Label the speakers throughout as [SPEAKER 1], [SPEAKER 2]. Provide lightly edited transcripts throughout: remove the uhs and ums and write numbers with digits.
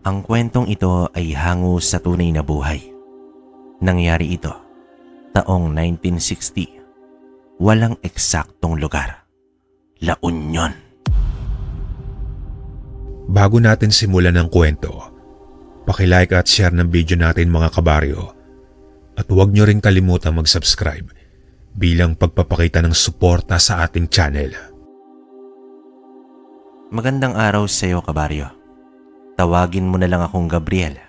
[SPEAKER 1] Ang kwentong ito ay hango sa tunay na buhay. Nangyari ito taong 1960. Walang eksaktong lugar. La Union.
[SPEAKER 2] Bago natin simulan ang kwento, paki-like at share ng video natin mga kabaryo. At huwag nyo rin kalimutang mag-subscribe bilang pagpapakita ng suporta sa ating channel.
[SPEAKER 1] Magandang araw sa iyo, kabaryo. Tawagin mo na lang akong Gabriel.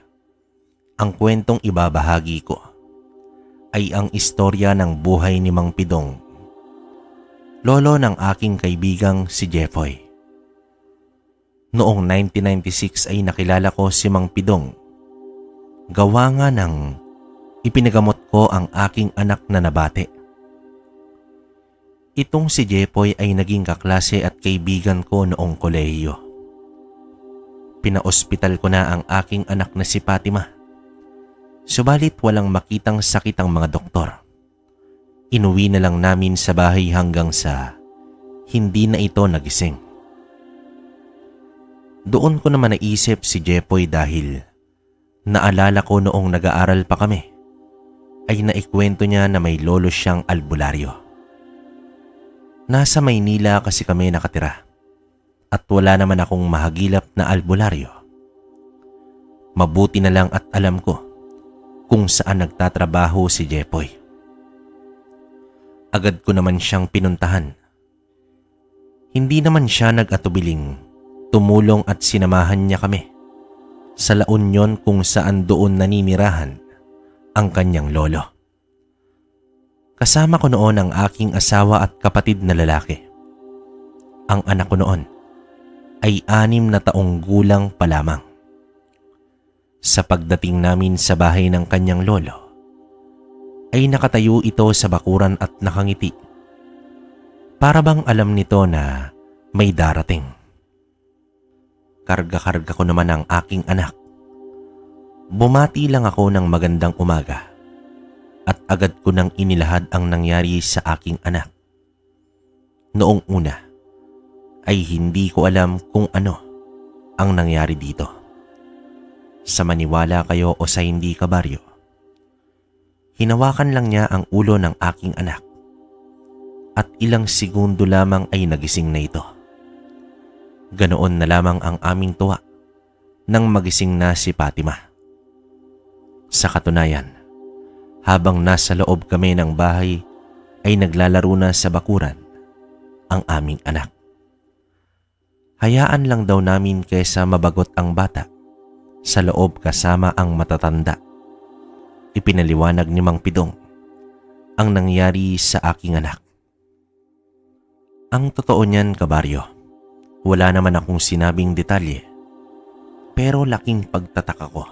[SPEAKER 1] Ang kwentong ibabahagi ko ay ang istorya ng buhay ni Mang Pidong, lolo ng aking kaibigang si Jeffoy. Noong 1996 ay nakilala ko si Mang Pidong. Gawa nga ng ipinagamot ko ang aking anak na nabate. Itong si Jeffoy ay naging kaklase at kaibigan ko noong kolehiyo. Pinaospital ko na ang aking anak na si Fatima. Subalit walang makitang sakit ang mga doktor. Inuwi na lang namin sa bahay hanggang sa hindi na ito nagising. Doon ko naman naisip si Jeffoy dahil naalala ko noong nag-aaral pa kami ay naikwento niya na may lolo siyang albularyo. Nasa Maynila kasi kami nakatira. At wala naman akong mahagilap na albularyo. Mabuti na lang at alam ko kung saan nagtatrabaho si Jeffoy. Agad ko naman siyang pinuntahan. Hindi naman siya nag-atubiling tumulong at sinamahan niya kami sa La Union kung saan doon naninirahan ang kanyang lolo. Kasama ko noon ang aking asawa at kapatid na lalaki. Ang anak ko noon ay 6 na taong gulang pa lamang. Sa pagdating namin sa bahay ng kanyang lolo, ay nakatayo ito sa bakuran at nakangiti. Para bang alam nito na may darating. Karga-karga ko naman ang aking anak. Bumati lang ako ng magandang umaga at agad ko nang inilahad ang nangyari sa aking anak. Noong una, ay hindi ko alam kung ano ang nangyari dito. Sa maniwala kayo o sa hindi, kabaryo, hinawakan lang niya ang ulo ng aking anak at ilang segundo lamang ay nagising na ito. Ganoon na lamang ang aming tuwa nang magising na si Fatima. Sa katunayan, habang nasa loob kami ng bahay ay naglalaro na sa bakuran ang aming anak. Hayaan lang daw namin kaysa mabagot ang bata sa loob kasama ang matatanda. Ipinaliwanag ni Mang Pidong ang nangyari sa aking anak. Ang totoo niyan, kabaryo, wala naman akong sinabing detalye, pero laking pagtataka ko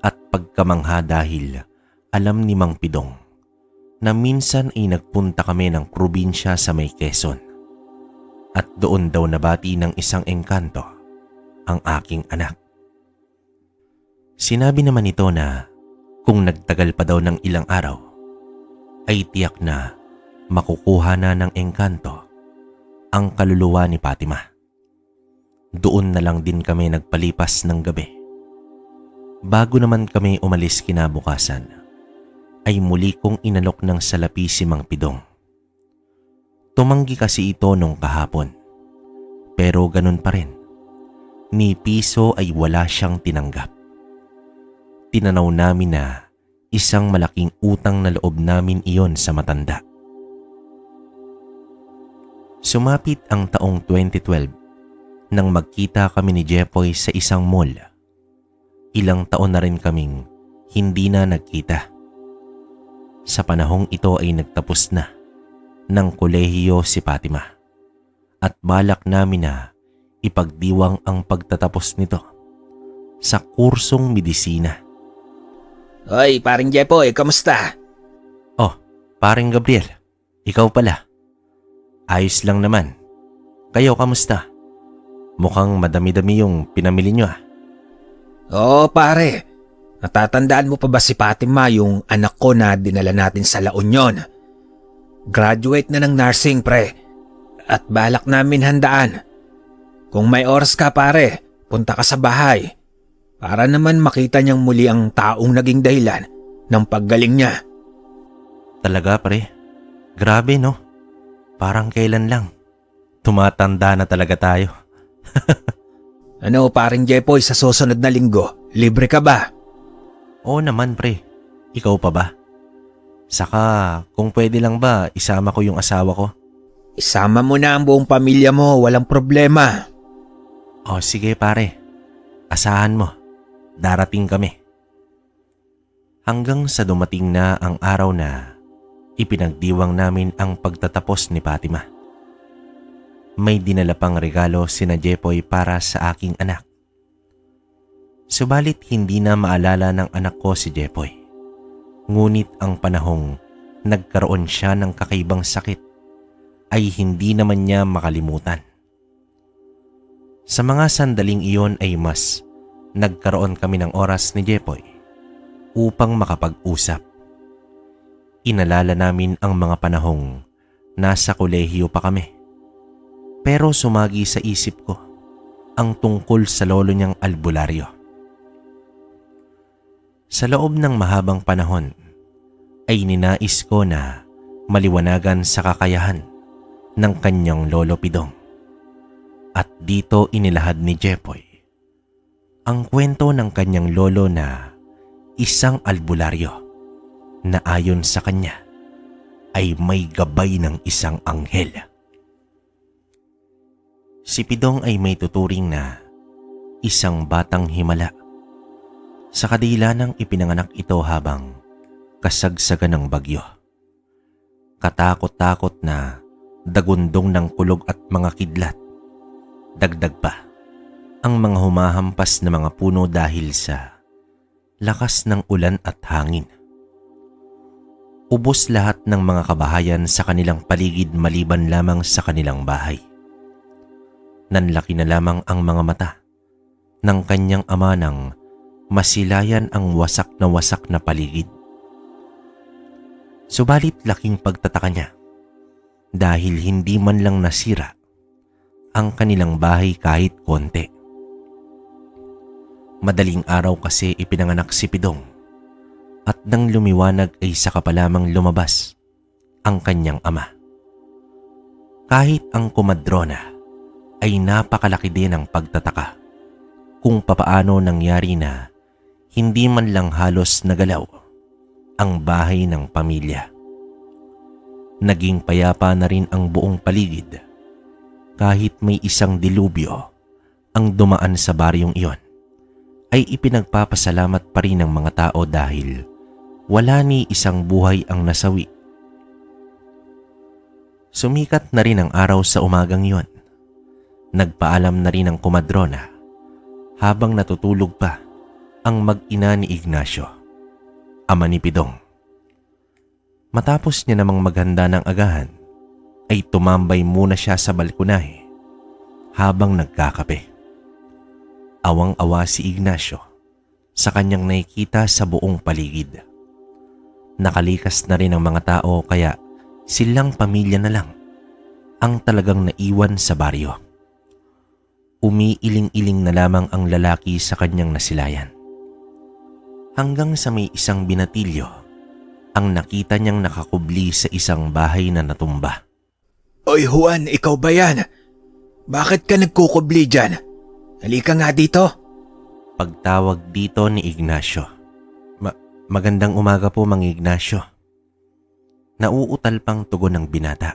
[SPEAKER 1] at pagkamangha dahil alam ni Mang Pidong na minsan ay nagpunta kami ng probinsya sa may Quezon. At doon daw nabati ng isang engkanto ang aking anak. Sinabi naman ito na kung nagtagal pa daw ng ilang araw, ay tiyak na makukuha na ng engkanto ang kaluluwa ni Fatima. Doon na lang din kami nagpalipas ng gabi. Bago naman kami umalis kinabukasan, ay muli kong inalok ng salapi si Mang Pidong. Tumanggi kasi ito nung kahapon. Pero ganun pa rin. Ni piso ay wala siyang tinanggap. Tinanaw namin na isang malaking utang na loob namin iyon sa matanda. Sumapit ang taong 2012 nang magkita kami ni Jeffoy sa isang mall. Ilang taon na rin kaming hindi na nagkita. Sa panahong ito ay nagtapos na ng kolehiyo si Fatima at balak namin na ipagdiwang ang pagtatapos nito sa kursong medisina.
[SPEAKER 3] Hoy, paring Jeffoy, kamusta?
[SPEAKER 1] Oh, paring Gabriel, ikaw pala. Ayos lang naman. Kayo, kamusta? Mukhang madami-dami yung pinamili nyo ah.
[SPEAKER 3] Oo pare, natatandaan mo pa ba si Fatima, yung anak ko na dinala natin sa La Union? Graduate na ng nursing pre at balak namin handaan. Kung may oras ka pare, punta ka sa bahay. Para naman makita niyang muli ang taong naging dahilan ng paggaling niya.
[SPEAKER 1] Talaga pre, grabe no? Parang kailan lang. Tumatanda na talaga tayo.
[SPEAKER 3] Ano paring Jepoy, sa susunod na linggo, libre ka ba?
[SPEAKER 1] Oo naman pre, ikaw pa ba? Saka kung pwede lang ba isama ko yung asawa ko?
[SPEAKER 3] Isama mo na ang buong pamilya mo, walang problema.
[SPEAKER 1] O sige pare, asahan mo, darating kami. Hanggang sa dumating na ang araw na ipinagdiwang namin ang pagtatapos ni Fatima. May dinala pang regalo sina Jepoy para sa aking anak. Subalit hindi na maalala ng anak ko si Jepoy. Ngunit ang panahong nagkaroon siya ng kakaibang sakit ay hindi naman niya makalimutan. Sa mga sandaling iyon ay mas nagkaroon kami ng oras ni Jepoy upang makapag-usap. Inalala namin ang mga panahong nasa kolehiyo pa kami. Pero sumagi sa isip ko ang tungkol sa lolo niyang albularyo. Sa loob ng mahabang panahon ay ninais ko na maliwanagan sa kakayahan ng kanyang lolo Pidong. At dito inilahad ni Jepoy ang kwento ng kanyang lolo na isang albularyo na ayon sa kanya ay may gabay ng isang anghel. Si Pidong ay may tuturing na isang batang himala. Sa kadila ng ipinanganak ito habang kasagsagan ng bagyo. Katakot-takot na dagundong ng kulog at mga kidlat. Dagdag pa ang mga humahampas na mga puno dahil sa lakas ng ulan at hangin. Ubos lahat ng mga kabahayan sa kanilang paligid maliban lamang sa kanilang bahay. Nanlaki na lamang ang mga mata ng kanyang ama nang masilayan ang wasak na paligid. Subalit laking pagtataka niya dahil hindi man lang nasira ang kanilang bahay kahit konti. Madaling araw kasi ipinanganak si Pidong at nang lumiwanag ay saka pa lamang lumabas ang kanyang ama. Kahit ang kumadrona ay napakalaki din ang pagtataka kung papaano nangyari na hindi man lang halos nagalaw ang bahay ng pamilya. Naging payapa na rin ang buong paligid kahit may isang dilubyo ang dumaan sa baryong iyon ay ipinagpapasalamat pa rin ng mga tao dahil wala ni isang buhay ang nasawi. Sumikat na rin ang araw sa umagang iyon. Nagpaalam na rin ang kumadrona habang natutulog pa ang mag-ina ni Ignacio, ama ni Pidong. Matapos niya namang maghanda ng agahan, ay tumambay muna siya sa balkonahe habang nagkakape. Awang-awa si Ignacio sa kanyang nakikita sa buong paligid. Nakalikas na rin ang mga tao kaya silang pamilya na lang ang talagang naiwan sa baryo. Umiiling-iling na lamang ang lalaki sa kanyang nasilayan. Hanggang sa may isang binatilyo ang nakita niyang nakakubli sa isang bahay na natumba.
[SPEAKER 3] Oy Juan, ikaw ba yan? Bakit ka nagkukubli dyan? Halika nga dito.
[SPEAKER 1] Pagtawag dito ni Ignacio. Magandang umaga po, Mang Ignacio. Nauutal pang tugon ng binata.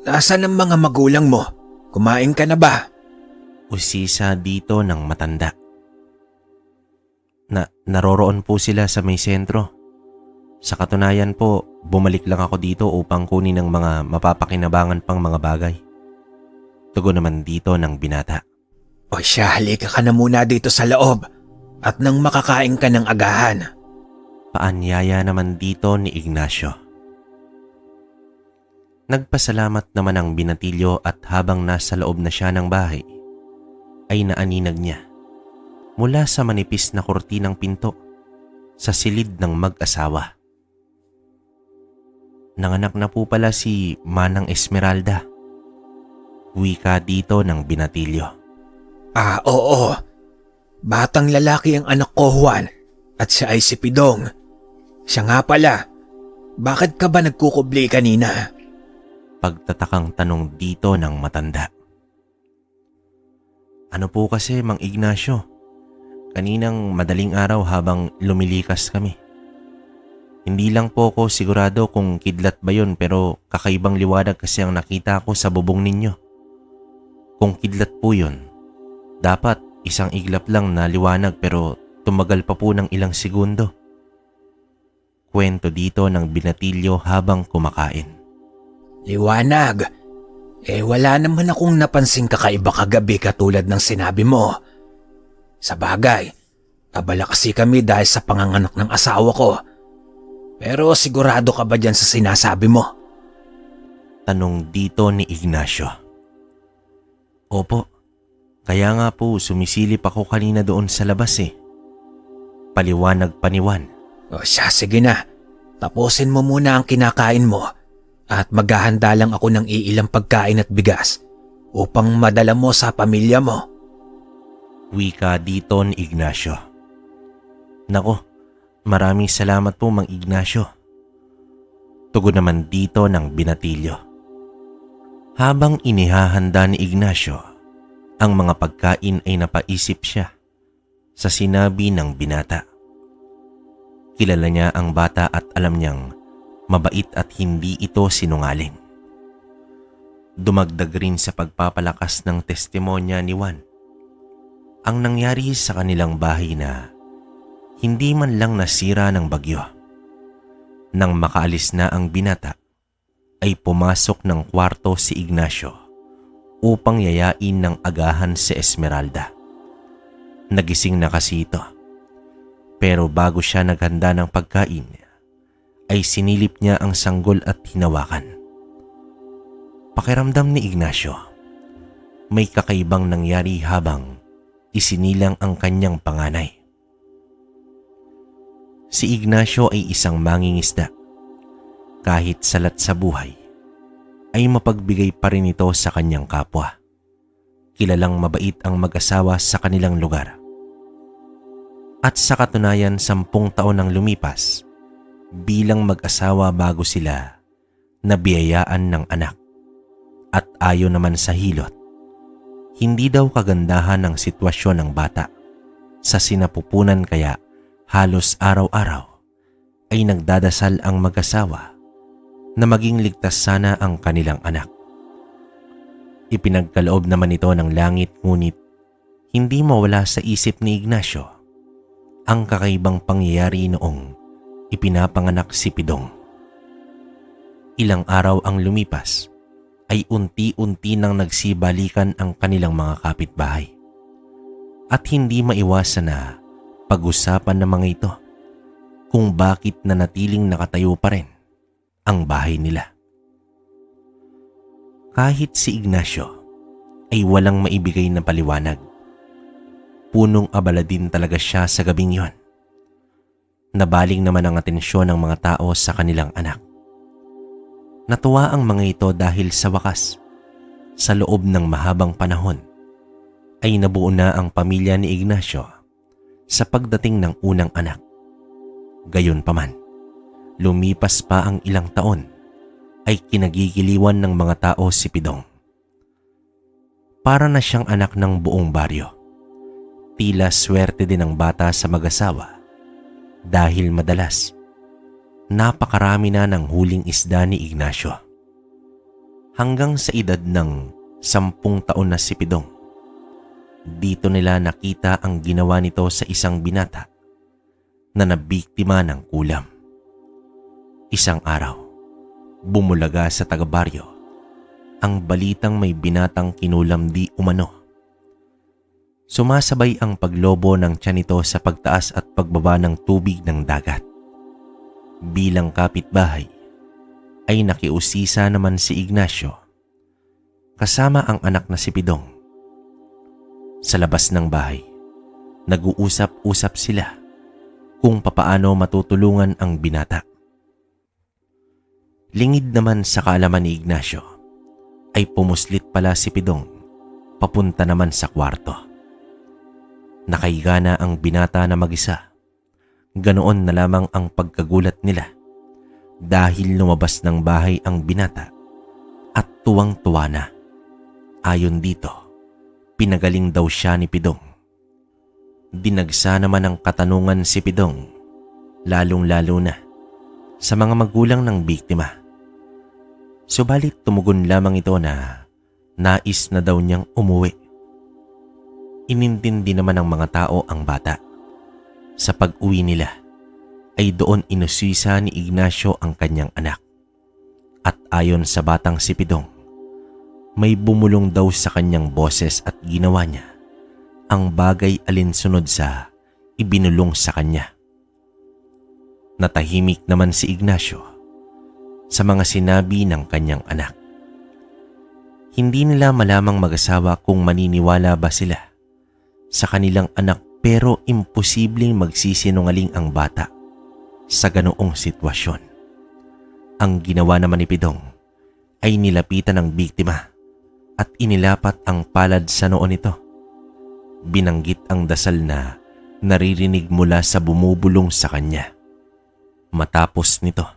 [SPEAKER 3] Nasaan ang mga magulang mo? Kumain ka na ba?
[SPEAKER 1] Usisa dito ng matanda. Naroroon po sila sa may sentro. Sa katunayan po, bumalik lang ako dito upang kunin ng mga mapapakinabangan pang mga bagay. Tugon naman dito ng binata.
[SPEAKER 3] O siya, halika ka na muna dito sa loob at nang makakain ka ng agahan.
[SPEAKER 1] Paanyaya naman dito ni Ignacio. Nagpasalamat naman ang binatilyo at habang nasa loob na siya ng bahay, ay naaninag niya mula sa manipis na kurtinang pinto sa silid ng mag-asawa. Nanganak na po pala si Manang Esmeralda. Wika dito ng binatilyo.
[SPEAKER 3] Oo. Batang lalaki ang anak ko, Juan, at siya ay si Pidong. Siya nga pala, bakit ka ba nagkukubli kanina?
[SPEAKER 1] Pagtatakang tanong dito ng matanda. Ano po kasi, Mang Ignacio? Kaninang madaling araw habang lumilikas kami. Hindi lang po ako sigurado kung kidlat ba yun, pero kakaibang liwanag kasi ang nakita ko sa bubong ninyo. Kung kidlat po yun, dapat isang iglap lang na liwanag pero tumagal pa po ng ilang segundo. Kwento dito ng binatilyo habang kumakain.
[SPEAKER 3] Liwanag? Wala naman akong napansing kakaiba kagabi katulad ng sinabi mo. Sa bagay, abala kasi kami dahil sa panganganak ng asawa ko. Pero sigurado ka ba dyan sa sinasabi mo?
[SPEAKER 1] Tanong dito ni Ignacio. Opo, kaya nga po sumisilip ako kanina doon sa labas eh. Paliwanag pa ni Juan.
[SPEAKER 3] O siya, sige na. Tapusin mo muna ang kinakain mo at maghahanda lang ako ng iilang pagkain at bigas upang madala mo sa pamilya mo.
[SPEAKER 1] Wika dito ni Ignacio. Nako, maraming salamat po Mang Ignacio. Tugon naman dito ng binatilyo. Habang inihahanda ni Ignacio ang mga pagkain ay napaisip siya sa sinabi ng binata. Kilala niya ang bata at alam niyang mabait at hindi ito sinungaling. Dumagdag rin sa pagpapalakas ng testimonya ni Juan ang nangyari sa kanilang bahay na hindi man lang nasira ng bagyo. Nang makaalis na ang binata, ay pumasok ng kwarto si Ignacio upang yayain ng agahan si Esmeralda. Nagising na kasi ito. Pero bago siya naghanda ng pagkain, ay sinilip niya ang sanggol at hinawakan. Pakiramdam ni Ignacio, may kakaibang nangyari habang isinilang ang kanyang panganay. Si Ignacio ay isang mangingisda. Kahit salat sa buhay, ay mapagbigay pa rin ito sa kanyang kapwa. Kilalang mabait ang mag-asawa sa kanilang lugar. At sa katunayan 10 taon nang lumipas, bilang mag-asawa bago sila nabiyayaan ng anak. At ayon naman sa hilot, hindi daw kagandahan ang sitwasyon ng bata sa sinapupunan kaya halos araw-araw ay nagdadasal ang mag-asawa na maging ligtas sana ang kanilang anak. Ipinagkaloob naman ito ng langit ngunit hindi mawala sa isip ni Ignacio ang kakaibang pangyayari noong ipinapanganak si Pidong. Ilang araw ang lumipas ay unti-unti nang nagsibalikan ang kanilang mga kapitbahay. At hindi maiwasan na pag-usapan ng mga ito kung bakit nanatiling nakatayo pa rin ang bahay nila. Kahit si Ignacio ay walang maibigay na paliwanag. Punong abala din talaga siya sa gabing yon. Nabaling naman ang atensyon ng mga tao sa kanilang anak. Natuwa ang mga ito dahil sa wakas, sa loob ng mahabang panahon, ay nabuo na ang pamilya ni Ignacio sa pagdating ng unang anak. Gayunpaman, lumipas pa ang ilang taon ay kinagigiliwan ng mga tao si Pidong. Para na siyang anak ng buong baryo. Tila swerte din ang bata sa mag-asawa dahil madalas napakarami na ng huling isda ni Ignacio. Hanggang sa edad ng 10 taon na si Pidong, dito nila nakita ang ginawa nito sa isang binata na nabiktima ng kulam. Isang araw, bumulaga sa taga-baryo ang balitang may binatang kinulam di umano. Sumasabay ang paglobo ng tiyan nito sa pagtaas at pagbaba ng tubig ng dagat. Bilang kapitbahay, ay nakiusisa naman si Ignacio kasama ang anak na si Pidong. Sa labas ng bahay, nag-uusap-usap sila kung papaano matutulungan ang binata. Lingid naman sa kaalaman ni Ignacio, ay pumuslit pala si Pidong papunta naman sa kwarto. Nakahiga na ang binata na mag-isa. Ganoon na lamang ang pagkagulat nila dahil lumabas ng bahay ang binata at tuwang-tuwa na. Ayon dito, pinagaling daw siya ni Pidong. Dinagsa naman ang katanungan si Pidong, lalong-lalo na sa mga magulang ng biktima. Subalit tumugon lamang ito na nais na daw niyang umuwi. Inintindi naman ng mga tao ang bata. Sa pag-uwi nila ay doon inusisa ni Ignacio ang kanyang anak. At ayon sa batang si Pidong, may bumulong daw sa kanyang boses at ginawa niya ang bagay alinsunod sa ibinulong sa kanya. Natahimik naman si Ignacio sa mga sinabi ng kanyang anak. Hindi nila malamang mag-asawa kung maniniwala ba sila sa kanilang anak, pero imposibleng magsisinungaling ang bata sa ganoong sitwasyon. Ang ginawa naman ni Pidong ay nilapitan ng biktima at inilapat ang palad sa noo nito. Binanggit ang dasal na naririnig mula sa bumubulong sa kanya. Matapos nito,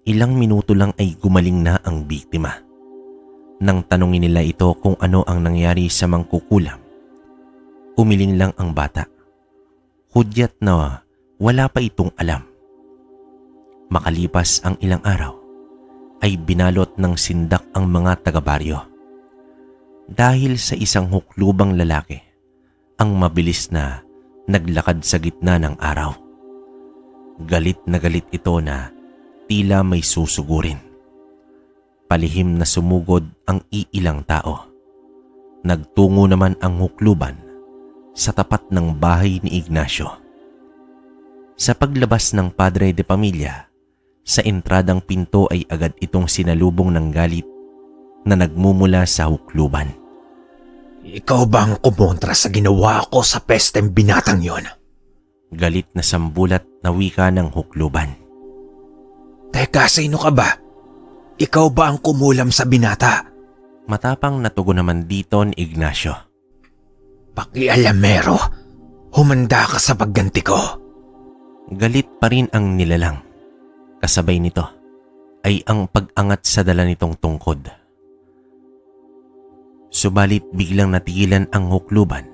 [SPEAKER 1] ilang minuto lang ay gumaling na ang biktima. Nang tanungin nila ito kung ano ang nangyari sa mangkukulam, umiling lang ang bata. Hudyat na wala pa itong alam. Makalipas ang ilang araw, ay binalot ng sindak ang mga taga-baryo. Dahil sa isang huklubang lalaki, ang mabilis na naglakad sa gitna ng araw. Galit na galit ito na tila may susugurin. Palihim na sumugod ang iilang tao. Nagtungo naman ang hukluban sa tapat ng bahay ni Ignacio. Sa paglabas ng padre de pamilya, sa entradang pinto ay agad itong sinalubong ng galit na nagmumula sa hukluban.
[SPEAKER 3] Ikaw ba ang kumontra sa ginawa ko sa pesteng binatang yon?
[SPEAKER 1] Galit na sambulat na wika ng hukluban.
[SPEAKER 3] Teka, sino ka ba? Ikaw ba ang kumulam sa binata?
[SPEAKER 1] Matapang na tugon naman dito ni Ignacio.
[SPEAKER 3] Pakialamero, humanda ka sa pagganti ko.
[SPEAKER 1] Galit pa rin ang nilalang. Kasabay nito ay ang pag-angat sa dala nitong tungkod. Subalit biglang natigilan ang hukluban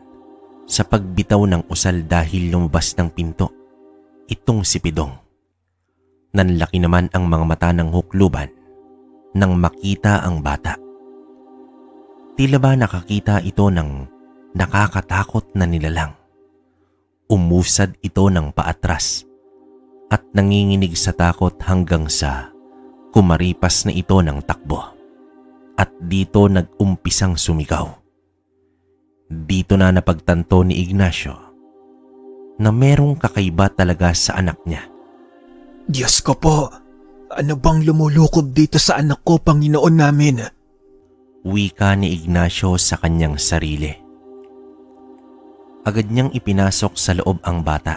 [SPEAKER 1] sa pagbitaw ng usal dahil lumabas ng pinto itong si Pidong. Nanlaki naman ang mga mata ng hukluban nang makita ang bata. Tila ba nakakita ito ng nakakatakot na nilalang. Umusad ito ng paatras at nanginginig sa takot hanggang sa kumaripas na ito ng takbo. At dito nag-umpisang sumigaw. Dito na napagtanto ni Ignacio na merong kakaiba talaga sa anak niya.
[SPEAKER 3] Diyos ko po, ano bang lumulukob dito sa anak ko, Panginoon namin?
[SPEAKER 1] Wika ni Ignacio sa kanyang sarili. Agad niyang ipinasok sa loob ang bata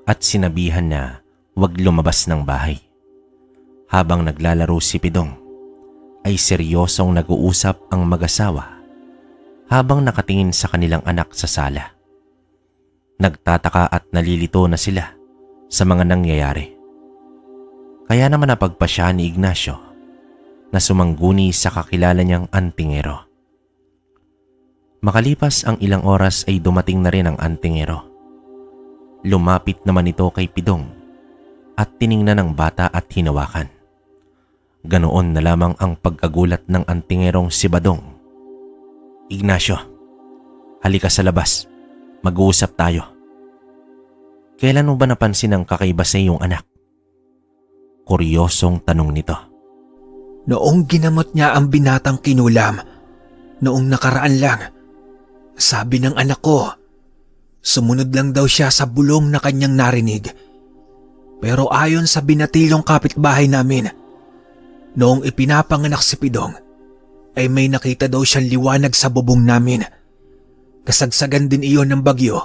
[SPEAKER 1] at sinabihan na huwag lumabas ng bahay. Habang naglalaro si Pidong, ay seryosong nag-uusap ang mag-asawa habang nakatingin sa kanilang anak sa sala. Nagtataka at nalilito na sila sa mga nangyayari. Kaya naman napagpasya ni Ignacio na sumangguni sa kakilala niyang antingero. Makalipas ang ilang oras ay dumating na rin ang antingero. Lumapit naman ito kay Pidong at tiningnan ng bata at hinawakan. Ganoon na lamang ang pagkagulat ng antingerong si Badong. Ignacio, halika sa labas. Mag-uusap tayo. Kailan mo ba napansin ang kakaiba sa iyong anak? Kuryosong tanong nito.
[SPEAKER 3] Noong ginamot niya ang binatang kinulam, noong nakaraan lang, sabi ng anak ko, sumunod lang daw siya sa bulong na kanyang narinig. Pero ayon sa binatilong kapitbahay namin, noong ipinapanganak si Pidong, ay may nakita daw siyang liwanag sa bubong namin. Kasagsagan din iyon ng bagyo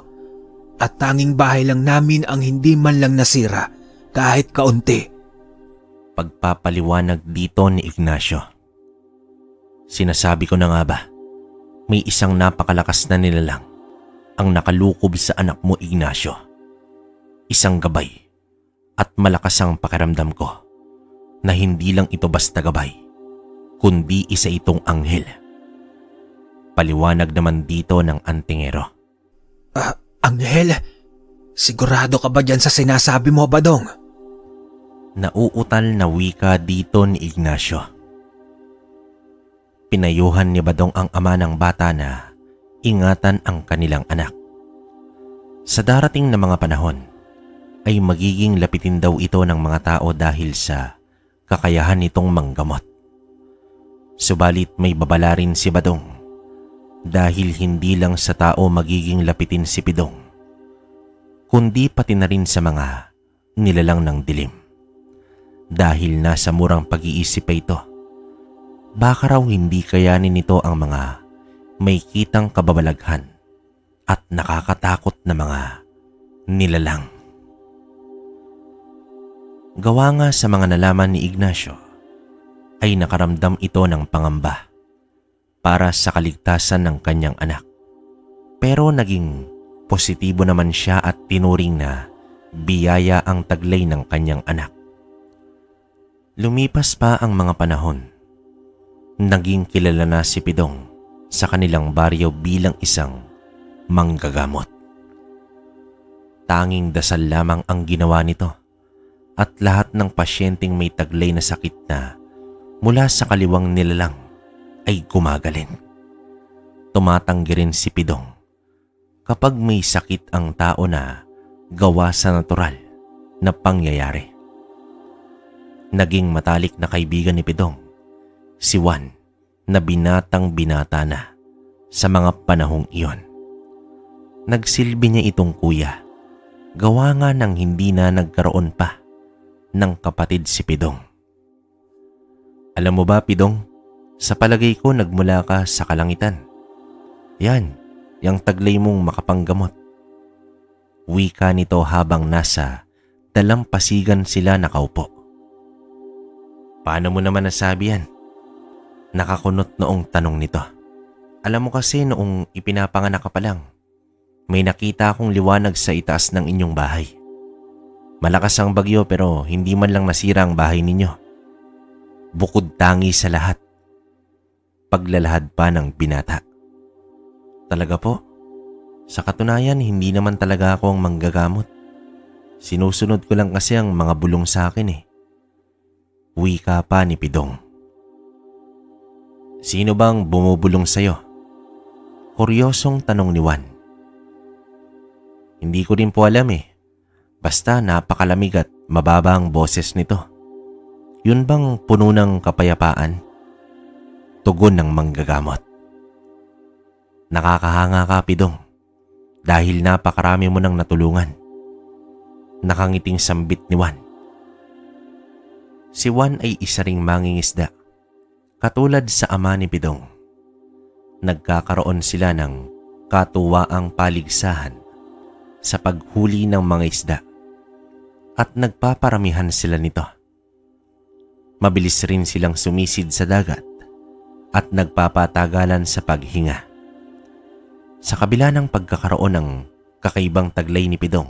[SPEAKER 3] at tanging bahay lang namin ang hindi man lang nasira kahit kaunti.
[SPEAKER 1] Pagpapaliwanag dito ni Ignacio. Sinasabi ko na nga ba, may isang napakalakas na nilalang ang nakalukob sa anak mo, Ignacio. Isang gabay at malakas ang pakiramdam ko na hindi lang ito basta gabay, kundi isa itong anghel. Paliwanag naman dito ng antingero.
[SPEAKER 3] Anghel? Sigurado ka ba dyan sa sinasabi mo, Badong?
[SPEAKER 1] Nauutal na wika dito ni Ignacio. Pinayuhan ni Badong ang ama ng bata na ingatan ang kanilang anak. Sa darating na mga panahon ay magiging lapitin daw ito ng mga tao dahil sa kakayahan nitong manggamot. Subalit may babala rin si Badong dahil hindi lang sa tao magiging lapitin si Pidong, kundi pati na rin sa mga nilalang ng dilim. Dahil nasa murang pag-iisip pa ito, baka raw hindi kayanin nito ang mga may kitang kababalaghan at nakakatakot na mga nilalang. Gawa nga sa mga nalaman ni Ignacio, ay nakaramdam ito ng pangamba para sa kaligtasan ng kanyang anak. Pero naging positibo naman siya at tinuring na biyaya ang taglay ng kanyang anak. Lumipas pa ang mga panahon. Naging kilala na si Pidong sa kanilang baryo bilang isang manggagamot. Tanging dasal lamang ang ginawa nito at lahat ng pasyenteng may taglay na sakit na mula sa kaliwang nilalang ay gumagaling. Tumatanggi rin si Pidong kapag may sakit ang tao na gawa sa natural na pangyayari. Naging matalik na kaibigan ni Pidong si Juan na binatang binata na sa mga panahong iyon. Nagsilbi niya itong kuya, gawa nga ng hindi na nagkaroon pa ng kapatid si Pidong. Alam mo ba, Pidong, sa palagay ko nagmula ka sa kalangitan. Yan, yung taglay mong makapanggamot. Wika nito habang nasa dalampasigan sila nakaupo. Paano mo naman nasabi yan? Nakakunot noong tanong nito. Alam mo kasi noong ipinapanganak ka pa lang, may nakita akong liwanag sa itaas ng inyong bahay. Malakas ang bagyo pero hindi man lang nasira ang bahay ninyo. Bukod tangi sa lahat, paglalahad pa ng binata. Talaga po? Sa katunayan, hindi naman talaga ako ang manggagamot. Sinusunod ko lang kasi ang mga bulong sa akin eh. Wika pa ni Pidong. Sino bang bumubulong sa'yo? Kuryosong tanong ni Juan. Hindi ko rin po alam eh. Basta napakalamig at mababa ang boses nito. Yun bang puno ng kapayapaan? Tugon ng manggagamot. Nakakahanga ka, Pidong, dahil napakarami mo nang natulungan. Nakangiting sambit ni Juan. Si Juan ay isa ring mangingisda. Katulad sa ama ni Pidong, nagkakaroon sila ng katuwaang paligsahan sa paghuli ng mga isda at nagpaparamihan sila nito. Mabilis rin silang sumisid sa dagat at nagpapatagalan sa paghinga. Sa kabila ng pagkakaroon ng kakaibang taglay ni Pidong,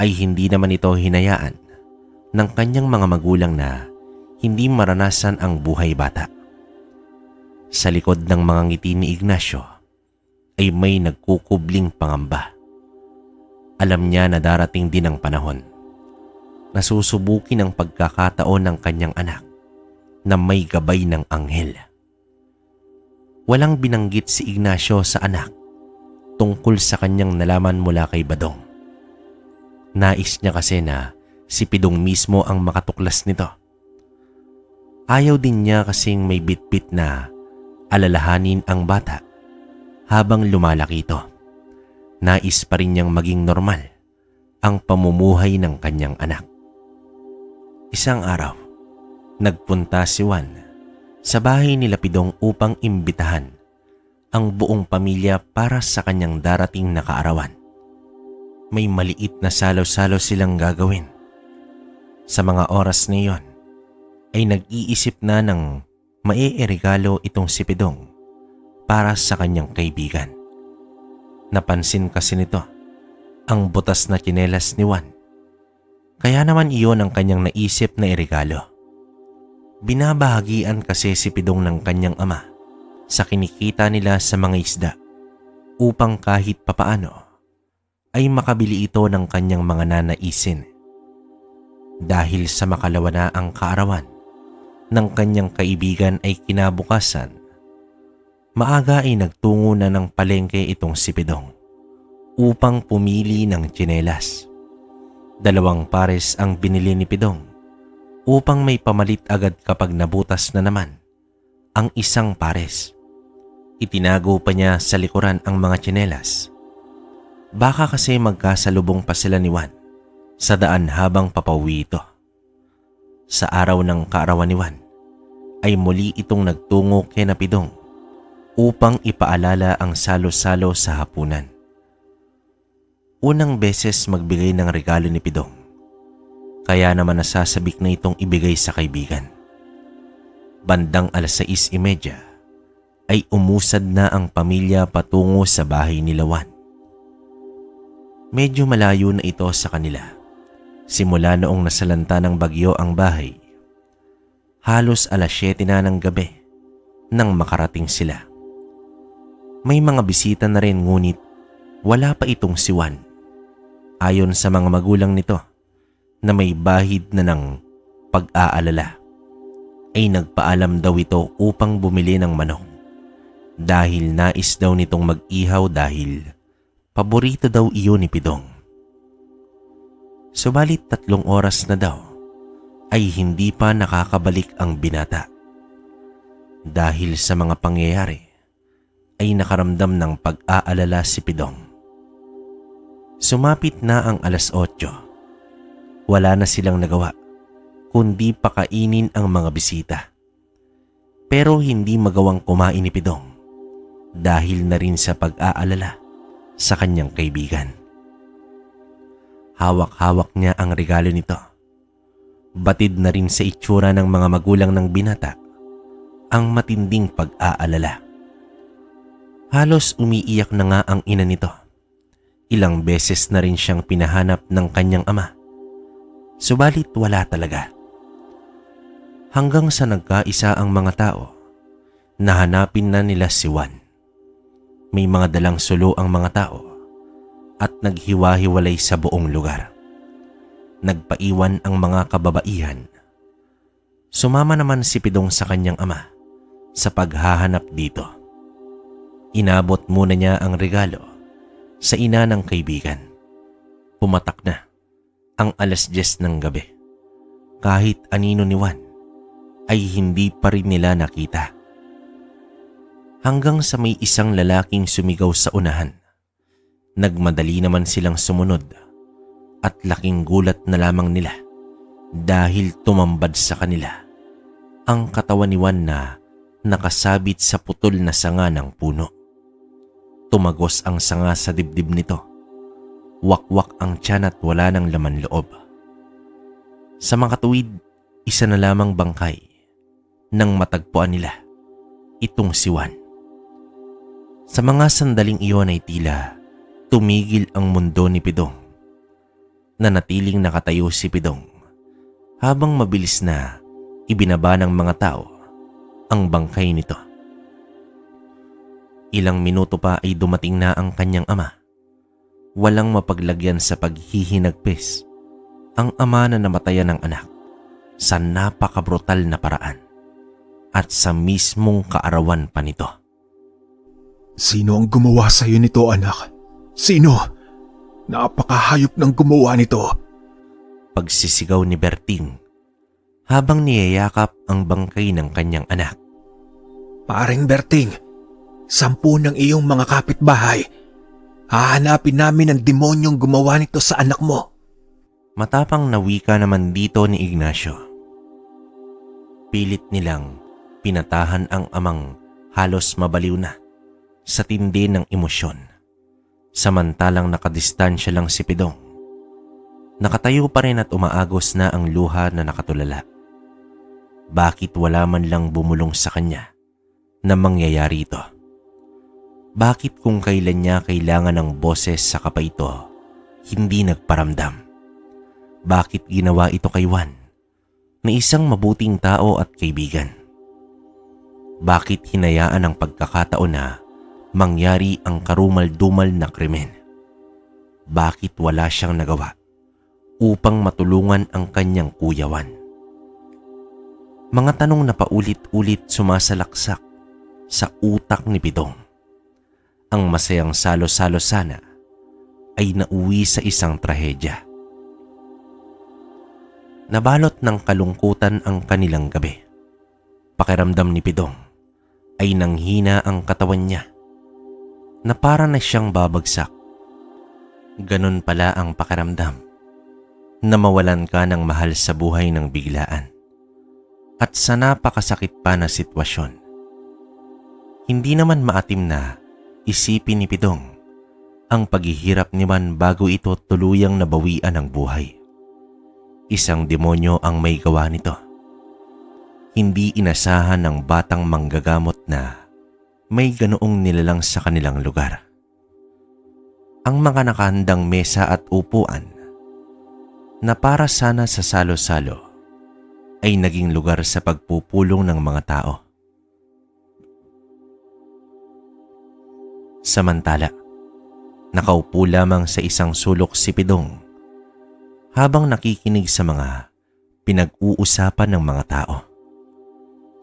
[SPEAKER 1] ay hindi naman ito hinayaan ng kanyang mga magulang na hindi maranasan ang buhay bata. Sa likod ng mga ngiti ni Ignacio ay may nagkukubling pangamba. Alam niya na darating din ang panahon na susubukin ang pagkakataon ng kanyang anak na may gabay ng anghel. Walang binanggit si Ignacio sa anak tungkol sa kanyang nalaman mula kay Badong. Nais niya kasi na si Pidong mismo ang makatuklas nito. Ayaw din niya kasing may bitbit na alalahanin ang bata habang lumalaki ito. Nais pa rin niyang maging normal ang pamumuhay ng kanyang anak. Isang araw, nagpunta si Juan sa bahay nila Pidong upang imbitahan ang buong pamilya para sa kanyang darating na kaarawan. May maliit na salo-salo silang gagawin. Sa mga oras na iyon, ay nag-iisip na ng maeeregalo itong si Pidong para sa kanyang kaibigan. Napansin kasi nito ang butas na tsinelas ni Juan. Kaya naman iyon ang kanyang naisip na iregalo. Binabahagian kasi si Pidong ng kanyang ama sa kinikita nila sa mga isda upang kahit papaano ay makabili ito ng kanyang mga nanaisin. Dahil sa makalawa na ang kaarawan ng kanyang kaibigan ay kinabukasan, maaga ay nagtungo na ng palengke itong si Pidong upang pumili ng tsinelas. 2 pares ang binili ni Pidong upang may pamalit agad kapag nabutas na naman ang 1 pares. Itinago pa niya sa likuran ang mga tsinelas. Baka kasi magkasalubong pa sila ni Juan sa daan habang papauwi ito. Sa araw ng kaarawan ni Juan ay muli itong nagtungo kay na Pidong upang ipaalala ang salo-salo sa hapunan. Unang beses magbigay ng regalo ni Pidong, kaya naman nasasabik na itong ibigay sa kaibigan. Bandang 6:30 ay umusad na ang pamilya patungo sa bahay ni Juan. Medyo malayo na ito sa kanila. Simula noong nasalanta ng bagyo ang bahay, halos 7:00 na ng gabi nang makarating sila. May mga bisita na rin ngunit wala pa itong si Juan. Ayon sa mga magulang nito na may bahid na ng pag-aalala, ay nagpaalam daw ito upang bumili ng manok dahil nais daw nitong mag-ihaw dahil paborito daw iyon ni Pidong. Subalit 3 oras na daw ay hindi pa nakakabalik ang binata. Dahil sa mga pangyayari ay nakaramdam ng pag-aalala si Pidong. Sumapit na ang 8:00. Wala na silang nagawa kundi pakainin ang mga bisita. Pero hindi magawang kumain ni Pidong dahil na rin sa pag-aalala sa kanyang kaibigan. Hawak-hawak niya ang regalo nito. Batid na rin sa itsura ng mga magulang ng binata ang matinding pag-aalala. Halos umiiyak na nga ang ina nito. Ilang beses na rin siyang pinahanap ng kanyang ama. Subalit wala talaga. Hanggang sa nagkaisa ang mga tao, nahanapin na nila si Juan. May mga dalang sulo ang mga tao at naghiwa-hiwalay sa buong lugar. Nagpaiwan ang mga kababaihan. Sumama naman si Pidong sa kanyang ama sa paghahanap dito. Inabot muna niya ang regalo sa ina ng kaibigan. Pumatak na ang 10:00 ng gabi. Kahit anino ni Juan ay hindi pa rin nila nakita. Hanggang sa may isang lalaking sumigaw sa unahan. Nagmadali naman silang sumunod at laking gulat na lamang nila dahil tumambad sa kanila ang katawan ni Juan na nakasabit sa putol na sanga ng puno. Tumagos ang sanga sa dibdib nito. Wakwak ang tiyan at wala ng laman loob. Sa makatuwid, isa na lamang bangkay nang matagpuan nila itong si Juan. Sa mga sandaling iyon ay tila tumigil ang mundo ni Pidong. Nanatiling nakatayo si Pidong habang mabilis na ibinaba ng mga tao ang bangkay nito. Ilang minuto pa ay dumating na ang kanyang ama. Walang mapaglagyan sa paghihinagpis ang ama na namatayan ng anak sa napakabrutal na paraan at sa mismong kaarawan pa nito.
[SPEAKER 2] Sino ang gumawa sa iyo nito, anak? Sino? Napakahayop ng gumawa nito.
[SPEAKER 1] Pagsisigaw ni Berting habang niyayakap ang bangkay ng kanyang anak.
[SPEAKER 3] Paring Berting, 10 ng iyong mga kapitbahay. Hahanapin namin ang demonyong gumawa nito sa anak mo.
[SPEAKER 1] Matapang na wika naman dito ni Ignacio. Pilit nilang pinatahan ang amang halos mabaliw na sa tindi ng emosyon. Samantalang nakadistansya lang si Pidong. Nakatayo pa rin at umaagos na ang luha na nakatulala. Bakit wala man lang bumulong sa kanya na mangyayari ito? Bakit kung kailan niya kailangan ng boses sa kapaito, hindi nagparamdam? Bakit ginawa ito kay Juan, na isang mabuting tao at kaibigan? Bakit hinayaan ang pagkakataon na mangyari ang karumal-dumal na krimen? Bakit wala siyang nagawa upang matulungan ang kanyang Kuya Juan? Mga tanong na paulit-ulit sumasalaksak sa utak ni Pidong. Ang masayang salo-salo sana ay nauwi sa isang trahedya. Nabalot ng kalungkutan ang kanilang gabi. Pakiramdam ni Pidong ay nanghina ang katawan niya na para na siyang babagsak. Ganon pala ang pakiramdam na mawalan ka ng mahal sa buhay ng biglaan at sa napakasakit pa na sitwasyon. Hindi naman maatim na isipin ni Pidong ang paghihirap ni Juan bago ito tuluyang nabawian ng buhay. Isang demonyo ang may gawa nito. Hindi inasahan ng batang manggagamot na may ganoong nilalang sa kanilang lugar. Ang mga nakahandang mesa at upuan na para sana sa salo-salo ay naging lugar sa pagpupulong ng mga tao. Samantala, nakaupo lamang sa isang sulok si Pidong habang nakikinig sa mga pinag-uusapan ng mga tao.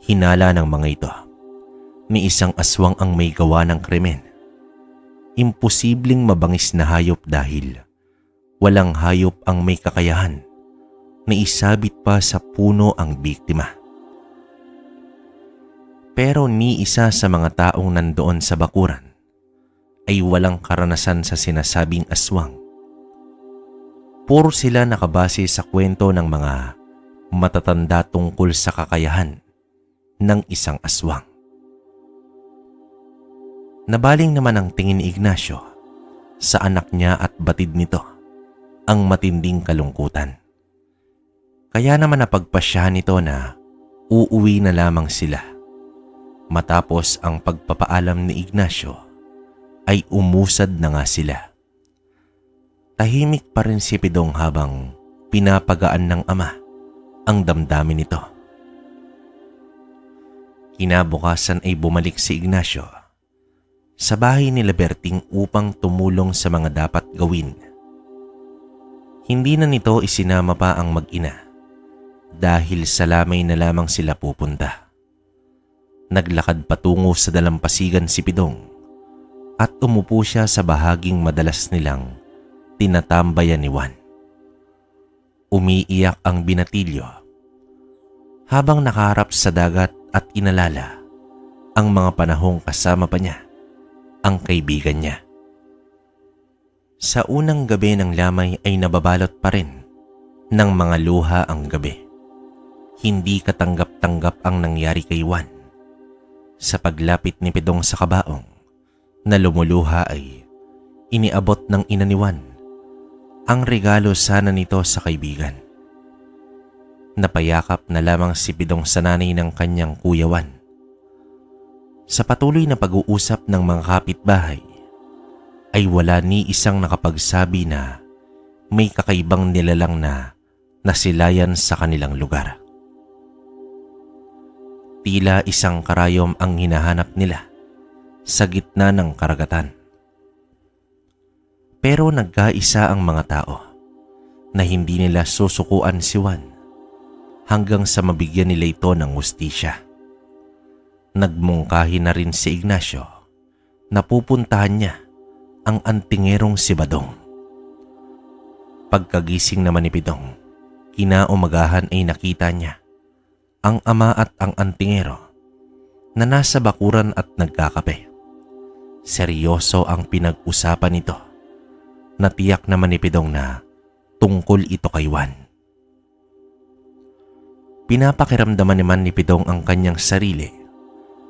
[SPEAKER 1] Hinala ng mga ito ni isang aswang ang may gawa ng krimen. Imposibleng mabangis na hayop dahil walang hayop ang may kakayahan na isabit pa sa puno ang biktima. Pero ni isa sa mga taong nandoon sa bakuran ay walang karanasan sa sinasabing aswang. Puro sila nakabase sa kwento ng mga matatanda tungkol sa kakayahan ng isang aswang. Nabaling naman ang tingin ni Ignacio sa anak niya at batid nito ang matinding kalungkutan. Kaya naman napagpasyahan nito na uuwi na lamang sila. Matapos ang pagpapaalam ni Ignacio ay umusad na nga sila. Tahimik pa rin si Pidong habang pinapagaan ng ama ang damdamin nito. Kinabukasan ay bumalik si Ignacio sa bahay ni Berting upang tumulong sa mga dapat gawin. Hindi na nito isinama pa ang mag-ina dahil sa lamay na lamang sila pupunta. Naglakad patungo sa dalampasigan si Pidong at umupo siya sa bahaging madalas nilang tinatambayan ni Juan. Umiiyak ang binatilyo habang nakaharap sa dagat at inalala ang mga panahong kasama pa niya ang kaibigan niya. Sa unang gabi ng lamay ay nababalot pa rin ng mga luha ang gabi. Hindi katanggap-tanggap ang nangyari kay Juan. Sa paglapit ni Pidong sa kabaong na lumuluha ay iniabot ng ina ni Juan ang regalo sana nito sa kaibigan. Napayakap na lamang si Pidong sa nanay ng kanyang Kuya Juan. Sa patuloy na pag-uusap ng mga kapitbahay ay wala ni isang nakapagsabi na may kakaibang nilalang na nasilayan sa kanilang lugar. Tila isang karayom ang hinahanap nila sa gitna ng karagatan. Pero nagkaisa ang mga tao na hindi nila susukuan si Juan hanggang sa mabigyan nila ito ng hustisya. Nagmungkahi na rin si Ignacio na pupuntahan niya ang antingerong si Badong. Pagkagising naman ni Pidong, kinaumagahan ay nakita niya ang ama at ang antingero na nasa bakuran at nagkakape. Seryoso ang pinag-usapan nito. Natiyak naman ni Pidong na tungkol ito kay Juan. Pinapakiramdaman naman ni Pidong ang kanyang sarili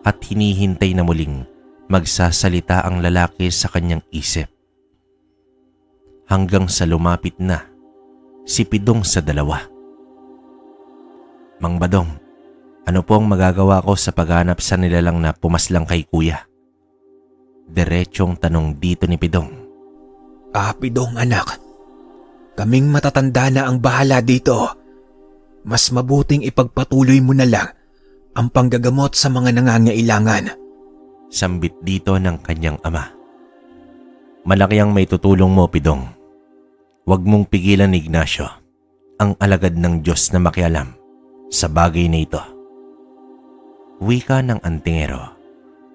[SPEAKER 1] at hinihintay na muling magsasalita ang lalaki sa kanyang isip. Hanggang sa lumapit na si Pidong sa dalawa. Mang Badong, ano po ang magagawa ko sa paghanap sa nilalang na pumaslang kay Kuya? Diretsong tanong dito ni Pidong.
[SPEAKER 3] Pidong anak, kaming matatanda na ang bahala dito. Mas mabuting ipagpatuloy mo na lang ang panggagamot sa mga nangangailangan.
[SPEAKER 1] Sambit dito ng kanyang ama. Malaki ang may tutulong mo, Pidong. Huwag mong pigilan ni Ignacio, ang alagad ng Diyos na makialam sa bagay na ito. Wika ng antingero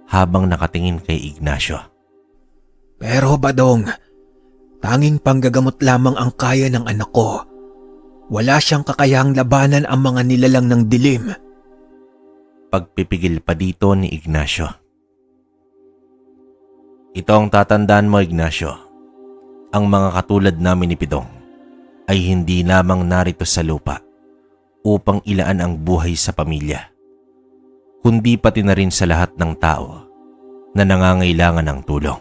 [SPEAKER 1] habang nakatingin kay Ignacio.
[SPEAKER 3] Pero Badong, tanging panggagamot lamang ang kaya ng anak ko. Wala siyang kakayahang labanan ang mga nilalang ng dilim.
[SPEAKER 1] Pagpipigil pa dito ni Ignacio. Ito ang tatandaan mo, Ignacio. Ang mga katulad namin ni Pidong ay hindi lamang narito sa lupa upang ilaan ang buhay sa pamilya, kundi pati na rin sa lahat ng tao na nangangailangan ng tulong.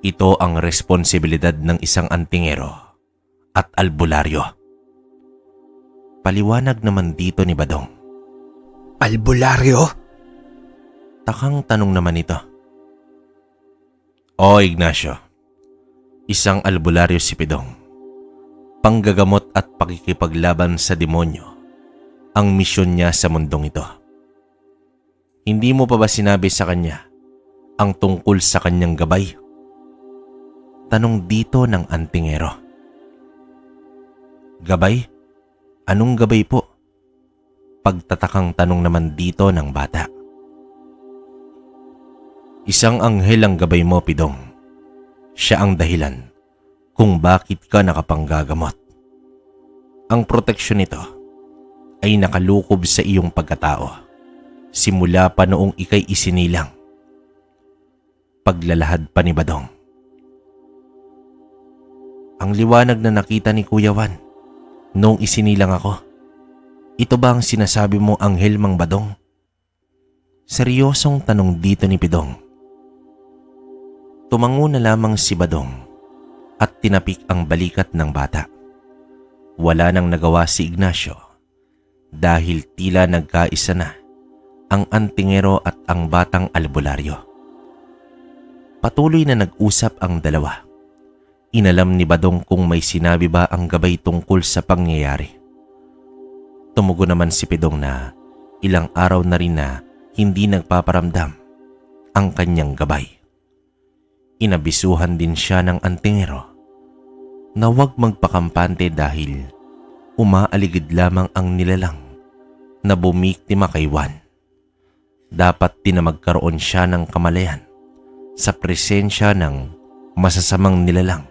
[SPEAKER 1] Ito ang responsibilidad ng isang antingero at albularyo. Paliwanag naman dito ni Badong.
[SPEAKER 3] Albularyo?
[SPEAKER 1] Takang tanong naman ito. O Ignacio, isang albularyo si Pidong. Panggagamot at pakikipaglaban sa demonyo ang misyon niya sa mundong ito. Hindi mo pa ba sinabi sa kanya ang tungkol sa kanyang gabay? Tanong dito ng antingero. Gabay? Anong gabay po? Pagtatakang tanong naman dito ng bata. Isang anghel ang gabay mo, Pidong. Siya ang dahilan kung bakit ka nakapanggagamot. Ang proteksyon nito ay nakalukob sa iyong pagkatao simula pa noong ika'y isinilang. Paglalahad pa ni Badong. Ang liwanag na nakita ni Kuya Juan noong isinilang ako, ito ba ang sinasabi mo, Anghel Mang Badong? Seryosong tanong dito ni Pidong. Tumango na lamang si Badong at tinapik ang balikat ng bata. Wala nang nagawa si Ignacio dahil tila nagkaisa na ang antingero at ang batang albularyo. Patuloy na nag-usap ang dalawa. Inalam ni Badong kung may sinabi ba ang gabay tungkol sa pangyayari. Tumugo naman si Pidong na ilang araw na rin na hindi nagpaparamdam ang kanyang gabay. Inabisuhan din siya ng antingero na huwag magpakampante dahil umaaligid lamang ang nilalang na bumiktima kay Juan. Dapat din na magkaroon siya ng kamalayan sa presensya ng masasamang nilalang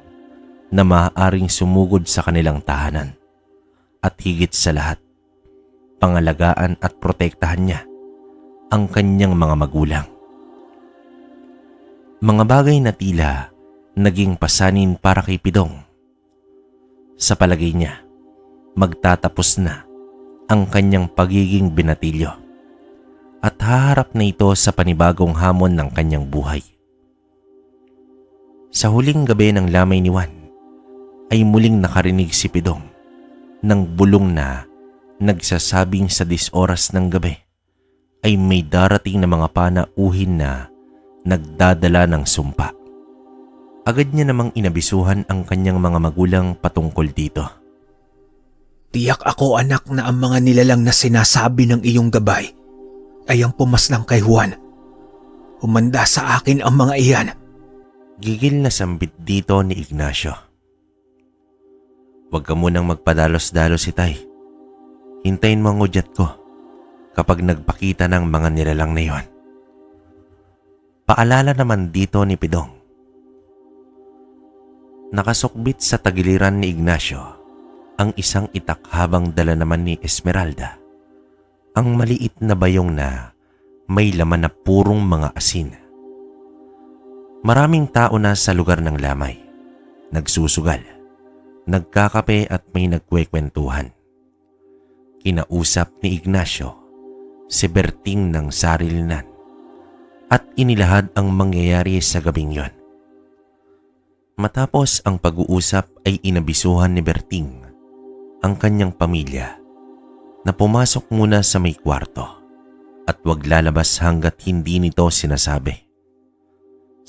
[SPEAKER 1] na maaaring sumugod sa kanilang tahanan. At higit sa lahat, pangalagaan at protektahan niya ang kanyang mga magulang. Mga bagay na tila naging pasanin para kay Pidong. Sa palagay niya, magtatapos na ang kanyang pagiging binatilyo at haharap na ito sa panibagong hamon ng kanyang buhay. Sa huling gabi ng lamay ni Juan, ay muling nakarinig si Pidong ng bulong na nagsasabing sa 10 oras ng gabi ay may darating na mga panauhin na nagdadala ng sumpa. Agad niya namang inabisuhan ang kanyang mga magulang patungkol dito.
[SPEAKER 3] Tiyak ako anak na ang mga nilalang na sinasabi ng iyong gabay ay ang pumaslang kay Juan. Humanda sa akin ang mga iyan.
[SPEAKER 1] Gigil na sambit dito ni Ignacio. Huwag ka munang magpadalos-dalos, Itay. Hintayin mo ang udyat ko kapag nagpakita ng mga nilalang na iyon. Paalala naman dito ni Pidong. Nakasukbit sa tagiliran ni Ignacio ang isang itak habang dala naman ni Esmeralda ang maliit na bayong na may laman na purong mga asin. Maraming tao na sa lugar ng lamay, nagsusugal, nagkakape at may nagkwekwentuhan. Kinausap ni Ignacio si Berting ng sarilinan at inilahad ang mangyayari sa gabing yon. Matapos ang pag-uusap ay inabisuhan ni Berting ang kanyang pamilya na pumasok muna sa may kwarto at huwag lalabas hanggat hindi nito sinasabi.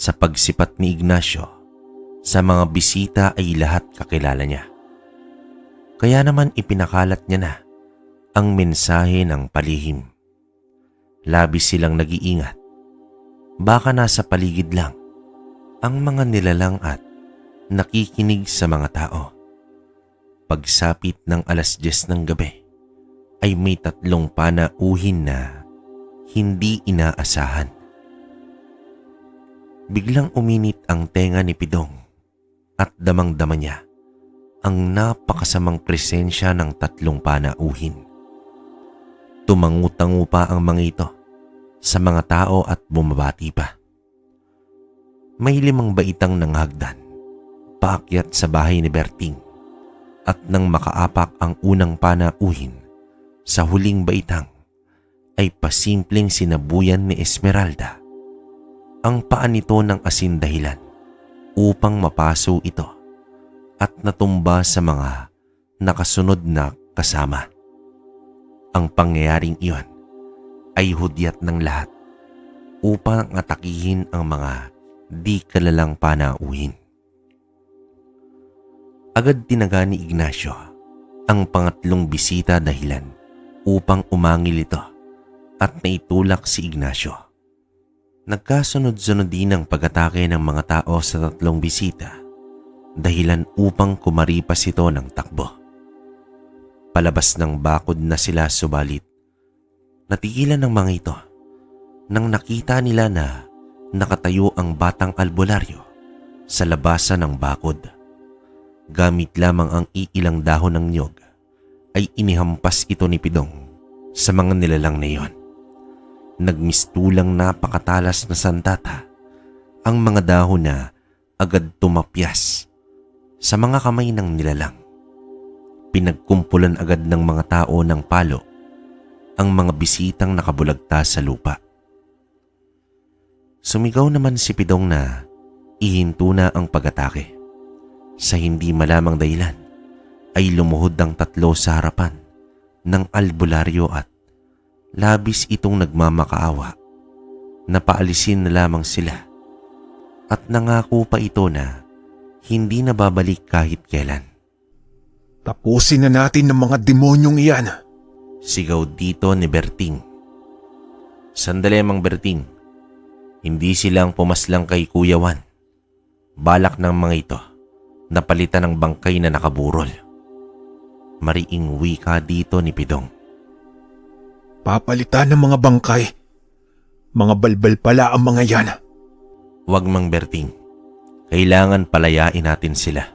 [SPEAKER 1] Sa pagsipat ni Ignacio, sa mga bisita ay lahat kakilala niya. Kaya naman ipinakalat niya na ang mensahe ng palihim. Labis silang nag-iingat. Baka nasa paligid lang ang mga nilalang at nakikinig sa mga tao. Pagsapit ng 10:00 ng gabi ay may 3 panauhin na hindi inaasahan. Biglang uminit ang tenga ni Pidong at damang-dama niya ang napakasamang presensya ng 3 panauhin. Tumangu-tangu pa ang mga ito sa mga tao at bumabati pa. May 5 baitang nanghagdan paakyat sa bahay ni Berting at nang makaapak ang unang panauhin sa huling baitang ay pasimpleng sinabuyan ni Esmeralda ang paa nito ng asin dahilan upang mapaso ito at natumba sa mga nakasunod na kasama. Ang pangyayaring iyon ay hudyat ng lahat upang atakihin ang mga di kalalang panauhin. Agad tinaga ni Ignacio ang pangatlong bisita dahilan upang umangil ito at naitulak si Ignacio. Nagkasunod-sunod din ang pag-atake ng mga tao sa 3 bisita dahilan upang kumaripas ito ng takbo. Palabas ng bakod na sila subalit natigilan ng mga ito nang nakita nila na nakatayo ang batang albularyo sa labasan ng bakod. Gamit lamang ang iilang dahon ng niyog ay inihampas ito ni Pidong sa mga nilalang na iyon. Nagmistulang napakatalas na sandata ang mga dahon na agad tumapyas sa mga kamay ng nilalang. Pinagkumpulan agad ng mga tao ng palo ang mga bisitang nakabulagta sa lupa. Sumigaw naman si Pidong na ihinto na ang pag-atake. Sa hindi malamang dahilan ay lumuhod ang 3 sa harapan ng albularyo at labis itong nagmamakaawa na paalisin na lamang sila at nangako pa ito na hindi na babalik kahit kailan.
[SPEAKER 3] Tapusin na natin ng mga demonyong iyan.
[SPEAKER 1] Sigaw dito ni Berting. Sandali, Mang Berting. Hindi silang pumaslang kay Kuya Juan. Balak ng mga ito napalitan ng bangkay na nakaburol. Mariing wika dito ni Pidong.
[SPEAKER 3] Papalitan ng mga bangkay. Mga balbal pala ang mga yan.
[SPEAKER 1] Huwag, Mang Berting. Kailangan palayain natin sila.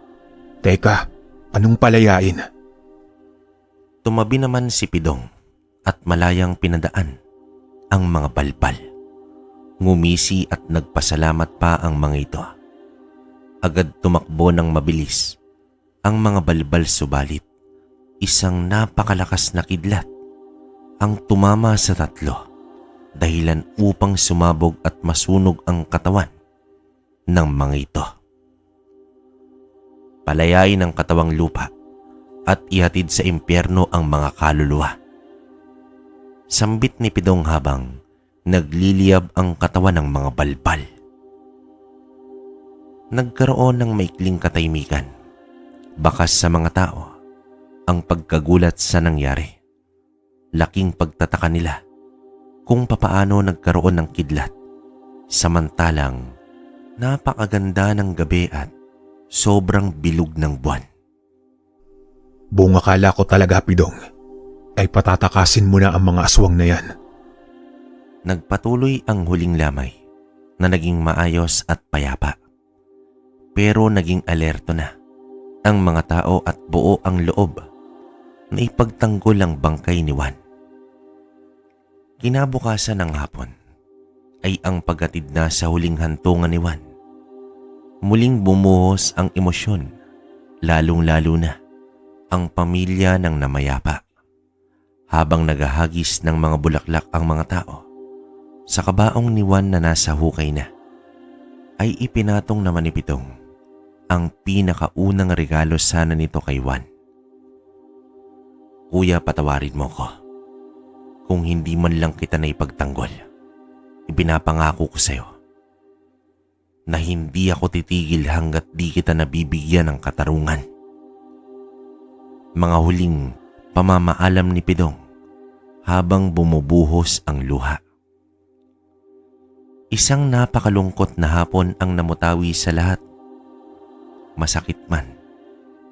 [SPEAKER 3] Teka, anong palayain?
[SPEAKER 1] Tumabi naman si Pidong at malayang pinadaan ang mga balbal. Ngumisi at nagpasalamat pa ang mga ito. Agad tumakbo ng mabilis ang mga balbal subalit isang napakalakas na kidlat ang tumama sa 3 dahilan upang sumabog at masunog ang katawan ng mga ito. Palayain ang katawang lupa at ihatid sa impyerno ang mga kaluluwa. Sambit ni Pidong habang nagliliyab ang katawan ng mga balbal. Nagkaroon ng maikling katahimikan. Bakas sa mga tao ang pagkagulat sa nangyari. Laking pagtataka nila kung papaano nagkaroon ng kidlat samantalang napakaganda ng gabi at sobrang bilog ng buwan.
[SPEAKER 3] Buong akala ko talaga, Pidong, ay patatakasin mo na ang mga aswang na yan.
[SPEAKER 1] Nagpatuloy ang huling lamay na naging maayos at payapa. Pero naging alerto na ang mga tao at buo ang loob na ipagtanggol ang bangkay ni Juan. Kinabukasan ng hapon ay ang paghatid na sa huling hantungan ni Juan. Muling bumuhos ang emosyon, lalong-lalo na ang pamilya ng namayapa. Habang naghahagis ng mga bulaklak ang mga tao, sa kabaong ni Juan na nasa hukay na, ay ipinatong naman ni Pidong ang pinakaunang regalo sana nito kay Juan. Kuya, patawarin mo ko. Kung hindi man lang kita na ipagtanggol, ipinapangako ko sa'yo. na hindi ako titigil hanggat di kita nabibigyan ng katarungan. Mga huling pamamaalam ni Pidong habang bumubuhos ang luha. Isang napakalungkot na hapon ang namutawi sa lahat. Masakit man,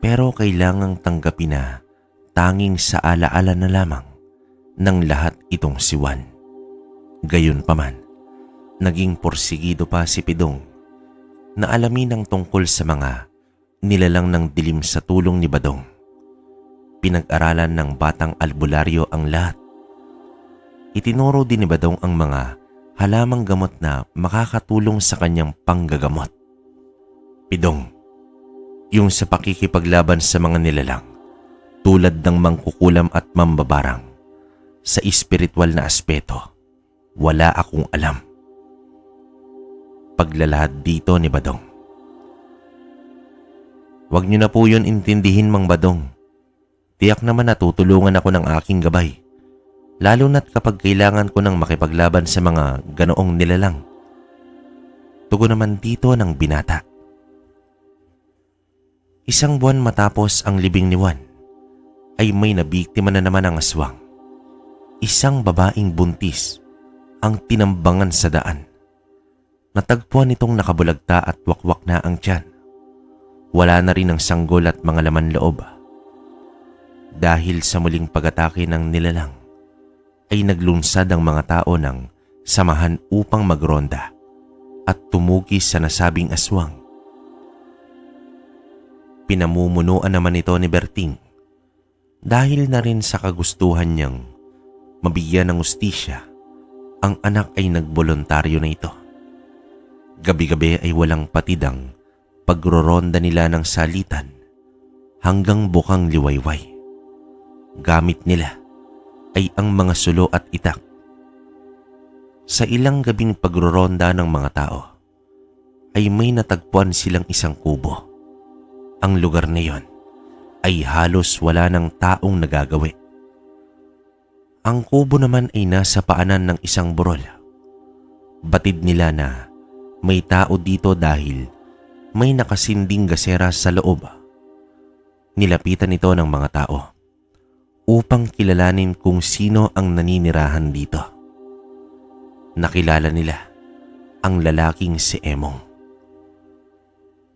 [SPEAKER 1] pero kailangang tanggapin na tanging sa alaala na lamang ng lahat itong si Juan. Gayunpaman, naging porsigido pa si Pidong na alamin ang tungkol sa mga nilalang ng dilim sa tulong ni Badong. Pinag-aralan ng batang albularyo ang lahat. Itinuro din ni Badong ang mga halamang gamot na makakatulong sa kanyang panggagamot. Pidong, yung sa pakikipaglaban sa mga nilalang, tulad ng mangkukulam at mambabarang, sa espiritual na aspeto, wala akong alam. Paglalahad dito ni Badong. Huwag niyo na po yun intindihin, Mang Badong. Tiyak naman na tutulungan ako ng aking gabay, lalo na't kapag kailangan ko ng makipaglaban sa mga ganoong nilalang. Tugon naman dito ng binata. Isang buwan matapos ang libing ni Juan, ay may nabiktima na naman ang aswang. Isang babaeng buntis ang tinambangan sa daan. Natagpuan nitong nakabulagta at wakwak na ang tiyan. Wala na rin ang sanggol at mga laman loob. Dahil sa muling pag-atake ng nilalang, ay naglunsad ang mga tao ng samahan upang magronda at tumugis sa nasabing aswang. Pinamumunuan naman ito ni Berting dahil na rin sa kagustuhan niyang mabigyan ng ustisya. Ang anak ay nagbolontaryo na ito. Gabi-gabi ay walang patidang pagroronda nila ng salitan hanggang bukang liwayway. Gamit nila ay ang mga sulo at itak. Sa ilang gabing pagroronda ng mga tao, ay may natagpuan silang isang kubo. Ang lugar na yon ay halos wala ng taong nagagawi. Ang kubo naman ay nasa paanan ng isang burol. Batid nila na may tao dito dahil may nakasinding gasera sa loob. Nilapitan ito ng mga tao upang kilalanin kung sino ang naninirahan dito. Nakilala nila ang lalaking si Emong.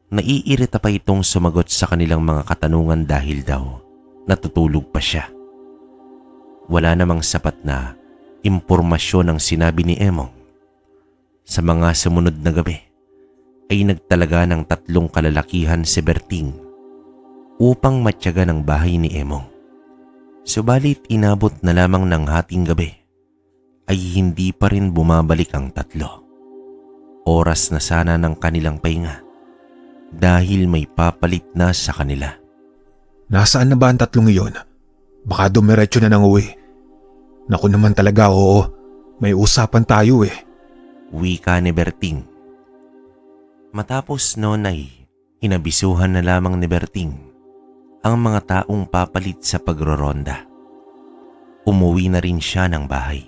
[SPEAKER 1] Naiirita pa itong sumagot sa kanilang mga katanungan dahil daw natutulog pa siya. Wala namang sapat na impormasyon ang sinabi ni Emong. Sa mga sumunod na gabi ay nagtalaga ng 3 kalalakihan si Berting upang matyaga ng bahay ni Emong. Subalit inabot na lamang ng hating gabi ay hindi pa rin bumabalik ang 3. Oras na sana ng kanilang pahinga dahil may papalit na sa kanila.
[SPEAKER 2] Nasaan na ba ang 3 iyon? Baka dumiretso na ng uwi. Naku naman talaga, oo. May usapan tayo eh.
[SPEAKER 1] Wika ni Berting. Matapos noon ay inabisuhan na lamang ni Berting ang mga taong papalit sa pagroronda. Umuwi na rin siya ng bahay.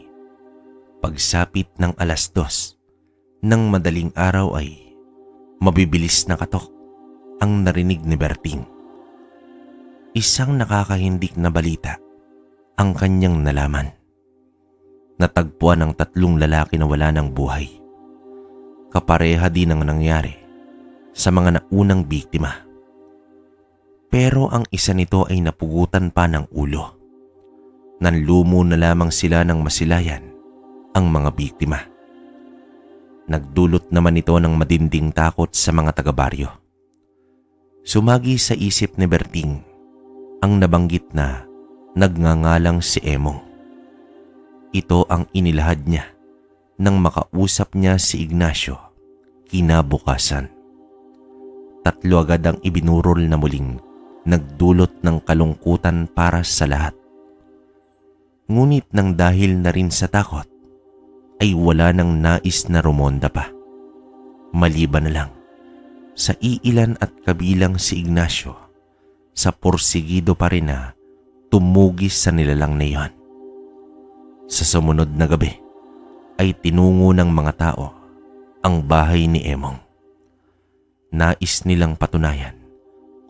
[SPEAKER 1] Pagsapit ng 2:00 ng madaling araw ay mabibilis na katok ang narinig ni Berting. Isang nakakahindik na balita ang kanyang nalaman. Natagpuan ng 3 lalaki na wala ng buhay. Kapareha din ang nangyari sa mga naunang biktima. Pero ang isa nito ay napugutan pa ng ulo. Nanlumo na lamang sila ng masilayan ang mga biktima. Nagdulot naman ito ng matinding takot sa mga taga-baryo. Sumagi sa isip ni Berting ang nabanggit na nagngangalang si Emong. Ito ang inilahad niya nang makausap niya si Ignacio kinabukasan. 3 agad ang ibinurol na muling nagdulot ng kalungkutan para sa lahat. Ngunit nang dahil na rin sa takot, ay wala nang nais na rumonda pa. Maliban na lang sa iilan at kabilang si Ignacio sa porsigido pa rin na tumugis sa nilalang na iyon. Sa sumunod na gabi ay tinungo ng mga tao ang bahay ni Emong Nais nilang patunayan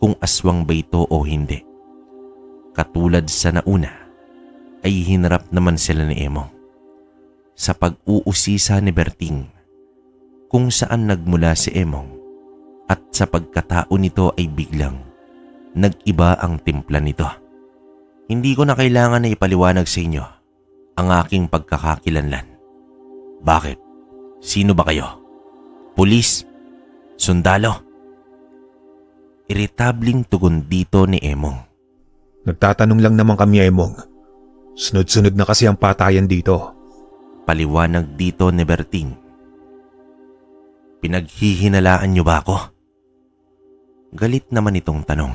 [SPEAKER 1] kung aswang ba ito o hindi. Katulad sa nauna, ay hinarap naman sila ni Emong sa pag-uusisa ni Berting kung saan nagmula si Emong at sa pagkatao nito ay biglang nag-iba ang timpla nito. Hindi ko na kailangan na ipaliwanag sa inyo ang aking pagkakakilanlan. Bakit? Sino ba kayo? Pulis? Sundalo? Iritabling tugon dito ni Emong.
[SPEAKER 2] Nagtatanong lang naman kami, Emong. Sunod-sunod na kasi ang patayan dito.
[SPEAKER 1] Paliwanag dito ni Berting. Pinaghihinalaan niyo ba ako? Galit naman itong tanong.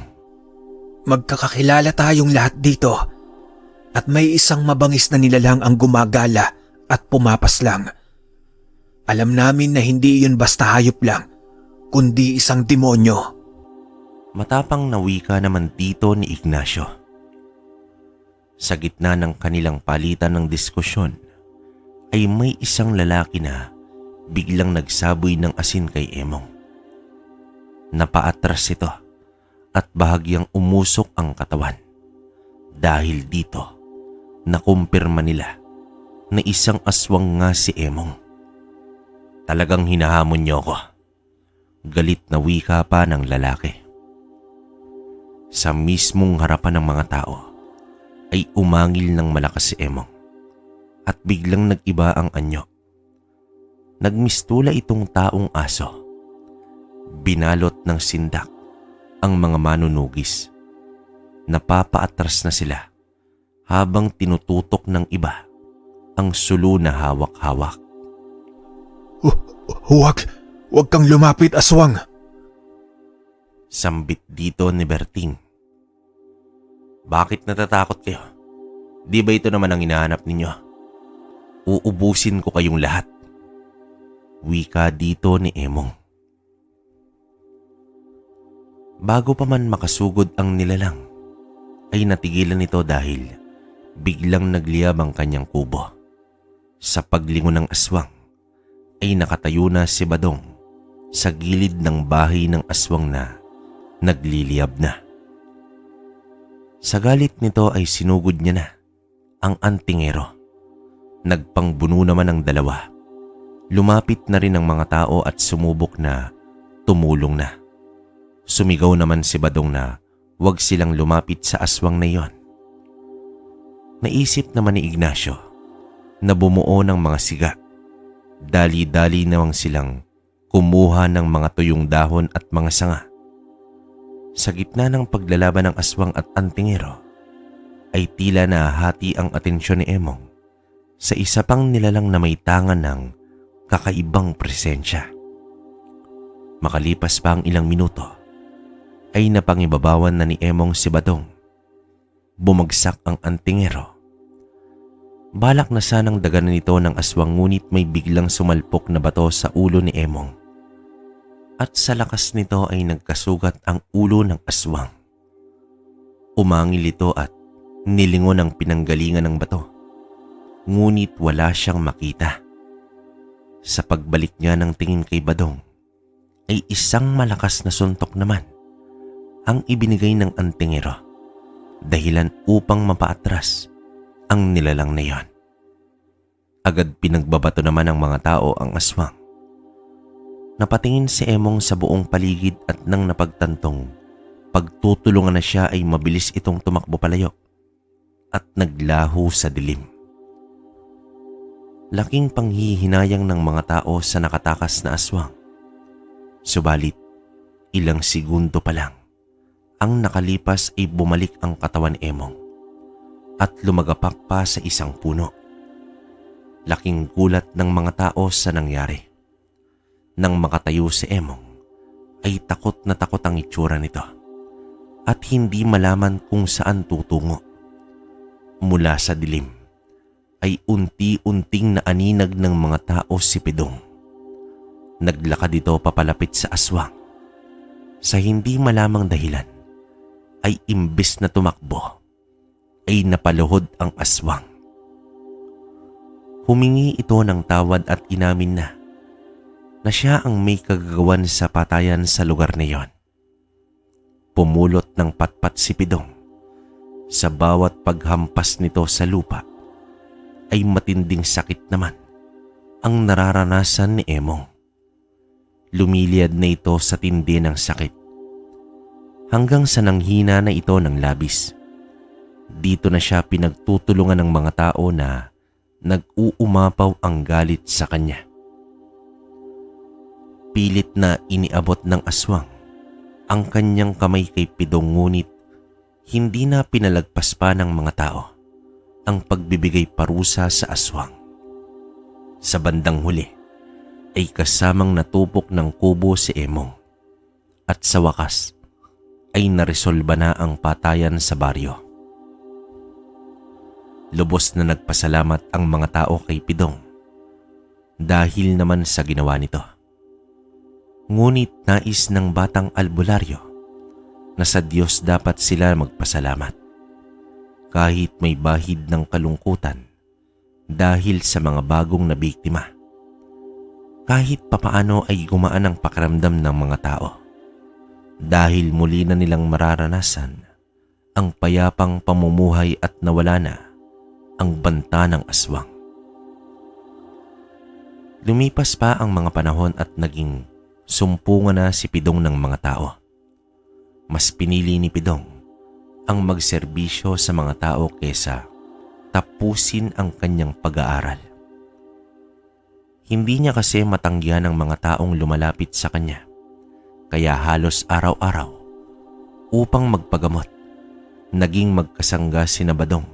[SPEAKER 3] Magkakakilala tayong lahat dito at may isang mabangis na nilalang ang gumagala at pumapaslang. Alam namin na hindi yun basta hayop lang, kundi isang demonyo.
[SPEAKER 1] Matapang na wika naman dito ni Ignacio. Sa gitna ng kanilang palitan ng diskusyon ay may isang lalaki na biglang nagsaboy ng asin kay Emong. Napaatras ito at bahagyang umusok ang katawan. Dahil dito, nakumpirma nila na isang aswang nga si Emong. Talagang hinahamon niyo ako. Galit na wika pa ng lalaki. Sa mismong harapan ng mga tao ay umangil ng malakas si Emong at biglang nag-iba ang anyo. Nagmistula itong taong aso. Binalot ng sindak ang mga manunugis. Napapaatras na sila habang tinututok ng iba ang sulo na hawak-hawak.
[SPEAKER 2] Huwag kang lumapit, aswang.
[SPEAKER 1] Sambit dito ni Berting. Bakit natatakot kayo? Di ba ito naman ang hinahanap ninyo? Uubusin ko kayong lahat. Wika dito ni Emong. Bago pa man makasugod ang nilalang, ay natigilan ito dahil biglang nagliyab ang kanyang kubo. Sa paglingon ng aswang, ay nakatayo na si Badong sa gilid ng bahay ng aswang na nagliliyab na. Sa galit nito ay sinugod niya na ang antingero. Nagpangbuno naman ang dalawa. Lumapit na rin ang mga tao at sumubok na tumulong na. Sumigaw naman si Badong na huwag silang lumapit sa aswang na iyon. Naisip naman ni Ignacio na bumuo ng mga siga. Dali-dali namang silang kumuha ng mga tuyong dahon at mga sanga. Sa gitna ng paglalaban ng aswang at antingero, ay tila nahati ang atensyon ni Emong sa isa pang nilalang na may tangan ng kakaibang presensya. Makalipas pa ang ilang minuto, ay napangibabawan na ni Emong si Badong. Bumagsak ang antingero. Balak na sanang daganan nito ng aswang ngunit may biglang sumalpok na bato sa ulo ni Emong. At sa lakas nito ay nagkasugat ang ulo ng aswang. Umangil ito at nilingon ang pinanggalingan ng bato. Ngunit wala siyang makita. Sa pagbalik niya ng tingin kay Badong, ay isang malakas na suntok naman ang ibinigay ng antingero, dahilan upang mapaatras ang nilalang na iyon. Agad pinagbabato naman ng mga tao ang aswang. Napatingin si Emong sa buong paligid at nang napagtantong pagtutulungan na siya ay mabilis itong tumakbo palayok at naglaho sa dilim. Laking panghihinayang ng mga tao sa nakatakas na aswang. Subalit, ilang segundo pa lang ang nakalipas ay bumalik ang katawan ni Emong at lumagapak pa sa isang puno. Laking gulat ng mga tao sa nangyari. Nang makatayo si Emong, ay takot na takot ang itsura nito at hindi malaman kung saan tutungo. Mula sa dilim, ay unti-unting naaninag ng mga tao si Pidong. Naglakad ito papalapit sa aswang. Sa hindi malamang dahilan, ay imbes na tumakbo, ay napaluhod ang aswang. Humingi ito ng tawad at inamin na na siya ang may kagagawan sa patayan sa lugar na iyon. Pumulot ng patpat si Pidong. Sa bawat paghampas nito sa lupa ay matinding sakit naman ang nararanasan ni Emong. Lumiliyad na ito sa tindi ng sakit hanggang sa nanghina na ito ng labis. Dito na siya pinagtutulungan ng mga tao na nag-uumapaw ang galit sa kanya. Pilit na iniabot ng aswang ang kanyang kamay kay Pidong, ngunit hindi na pinalagpas pa ng mga tao ang pagbibigay parusa sa aswang. Sa bandang huli ay kasamang natupok ng kubo si Emong at sa wakas ay naresolba na ang patayan sa baryo. Lubos na nagpasalamat ang mga tao kay Pidong dahil naman sa ginawa nito. Ngunit nais ng batang albularyo na sa Diyos dapat sila magpasalamat kahit may bahid ng kalungkutan dahil sa mga bagong nabiktima. Kahit papaano ay gumaan ang pakiramdam ng mga tao dahil muli na nilang mararanasan ang payapang pamumuhay at nawala na ang banta ng aswang. Lumipas pa ang mga panahon at naging sumpungan na si Pidong ng mga tao. Mas pinili ni Pidong ang magserbisyo sa mga tao kesa tapusin ang kanyang pag-aaral. Hindi niya kasi matanggihan ang mga taong lumalapit sa kanya, kaya halos araw-araw upang magpagamot, naging magkasangga sina Badong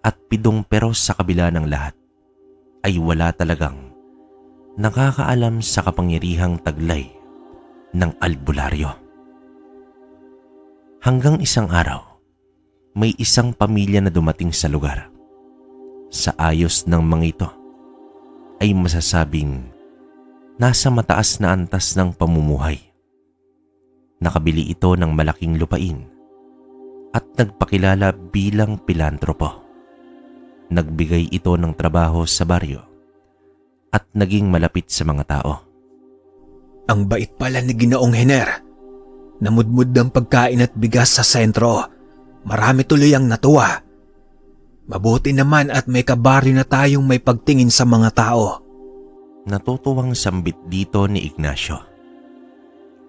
[SPEAKER 1] at Pidong, pero sa kabila ng lahat ay wala talagang nakakaalam sa kapangyarihang taglay ng albularyo. Hanggang isang araw, may isang pamilya na dumating sa lugar. Sa ayos ng mga ito ay masasabing nasa mataas na antas ng pamumuhay. Nakabili ito ng malaking lupain at nagpakilala bilang pilantropo. Nagbigay ito ng trabaho sa baryo at naging malapit sa mga tao.
[SPEAKER 3] Ang bait pala ni Ginoong Hener. Namudmud ng pagkain at bigas sa sentro. Marami tuloy ang natuwa. Mabuti naman at may kabaryo na tayong may pagtingin sa mga tao.
[SPEAKER 1] Natutuwang sambit dito ni Ignacio.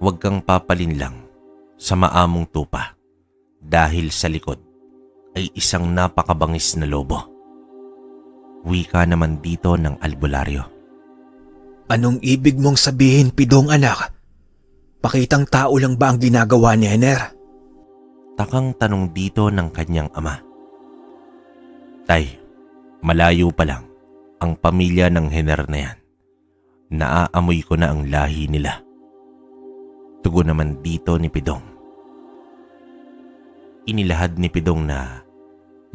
[SPEAKER 1] Huwag kang papalinlang sa maamong tupa dahil sa likod ay isang napakabangis na lobo. Wika naman dito ng albularyo.
[SPEAKER 3] Anong ibig mong sabihin, Pidong anak? Pakitang tao lang ba ang ginagawa ni Hener?
[SPEAKER 1] Takang tanong dito ng kanyang ama. Tay, malayo pa lang ang pamilya ng Hener na yan. Naaamoy ko na ang lahi nila. Tugon naman dito ni Pidong. Inilahad ni Pidong na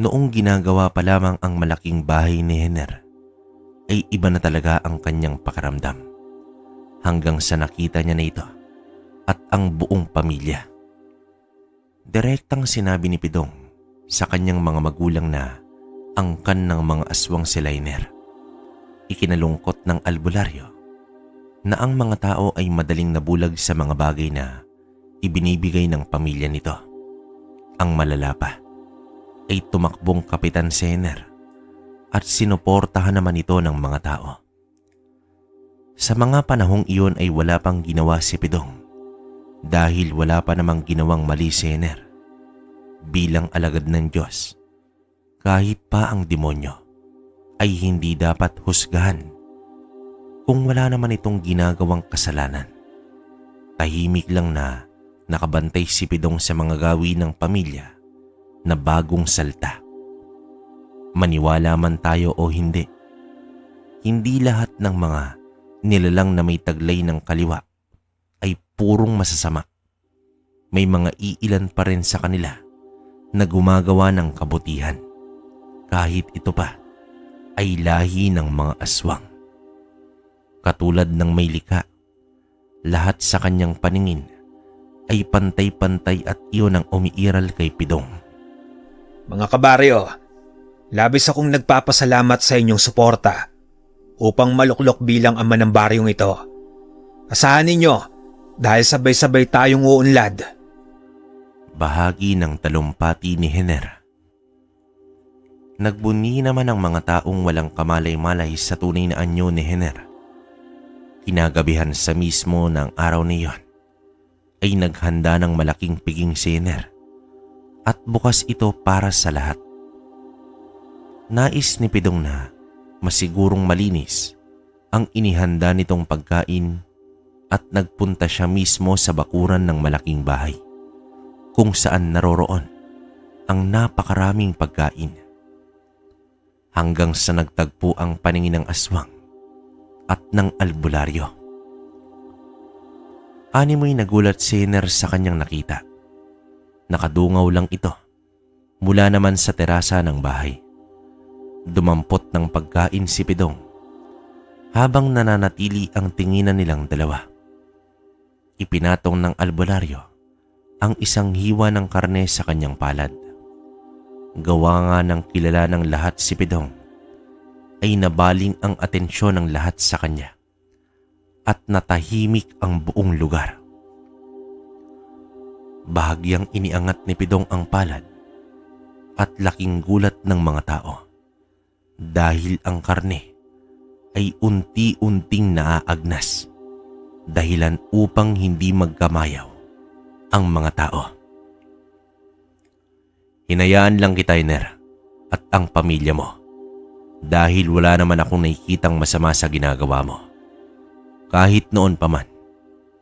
[SPEAKER 1] noong ginagawa pa lamang ang malaking bahay ni Hener ay iba na talaga ang kanyang pakiramdam hanggang sa nakita niya na ito at ang buong pamilya. Direktang sinabi ni Pidong sa kanyang mga magulang na angkan ng mga aswang si Hener. Ikinalungkot ng albularyo na ang mga tao ay madaling nabulag sa mga bagay na ibinibigay ng pamilya nito. Ang malala pa ay tumakbong kapitan si Hener at sinuportahan naman ito ng mga tao. Sa mga panahong iyon ay wala pang ginawa si Pidong dahil wala pa namang ginawang mali si Hener. Bilang alagad ng Diyos, kahit pa ang demonyo ay hindi dapat husgahan kung wala naman itong ginagawang kasalanan. Tahimik lang na nakabantay si Pidong sa mga gawi ng pamilya na bagong salta. Maniwala man tayo o hindi, hindi lahat ng mga nilalang na may taglay ng kaliwa ay purong masasama. May mga iilan pa rin sa kanila na gumagawa ng kabutihan, kahit ito pa ay lahi ng mga aswang. Katulad ng may likha, lahat sa kanyang paningin ay pantay-pantay at iyon ang umiiral kay Pidong.
[SPEAKER 3] Mga kabaryo, labis akong nagpapasalamat sa inyong suporta upang maluklok bilang ama ng baryong ito. Asahan ninyo, dahil sabay-sabay tayong uunlad.
[SPEAKER 1] Bahagi ng talumpati ni Hener. Nagbuni naman ang mga taong walang kamalay-malay sa tunay na anyo ni Hener. Kinagabihan sa mismo ng araw na iyon, ay naghanda ng malaking piging si Hener at bukas ito para sa lahat. Nais ni Pidong na masigurong malinis ang inihanda nitong pagkain at nagpunta siya mismo sa bakuran ng malaking bahay kung saan naroroon ang napakaraming pagkain. Hanggang sa nagtagpo ang paningin ng aswang at ng albularyo. Animoy nagulat si Hener sa kanyang nakita. Nakadungaw lang ito mula naman sa terasa ng bahay. Dumampot ng pagkain si Pidong habang nananatili ang tinginan nilang dalawa. Ipinatong ng albularyo ang isang hiwa ng karne sa kanyang palad. Gawa nga ng kilala ng lahat si Pidong, ay nabaling ang atensyon ng lahat sa kanya at natahimik ang buong lugar. Bahagyang iniangat ni Pidong ang palad at laking gulat ng mga tao dahil ang karne ay unti-unting naaagnas dahilan upang hindi magkamayaw ang mga tao. Hinayaan lang kita, Hener, at ang pamilya mo dahil wala naman akong nakikitang masama sa ginagawa mo. Kahit noon pa man,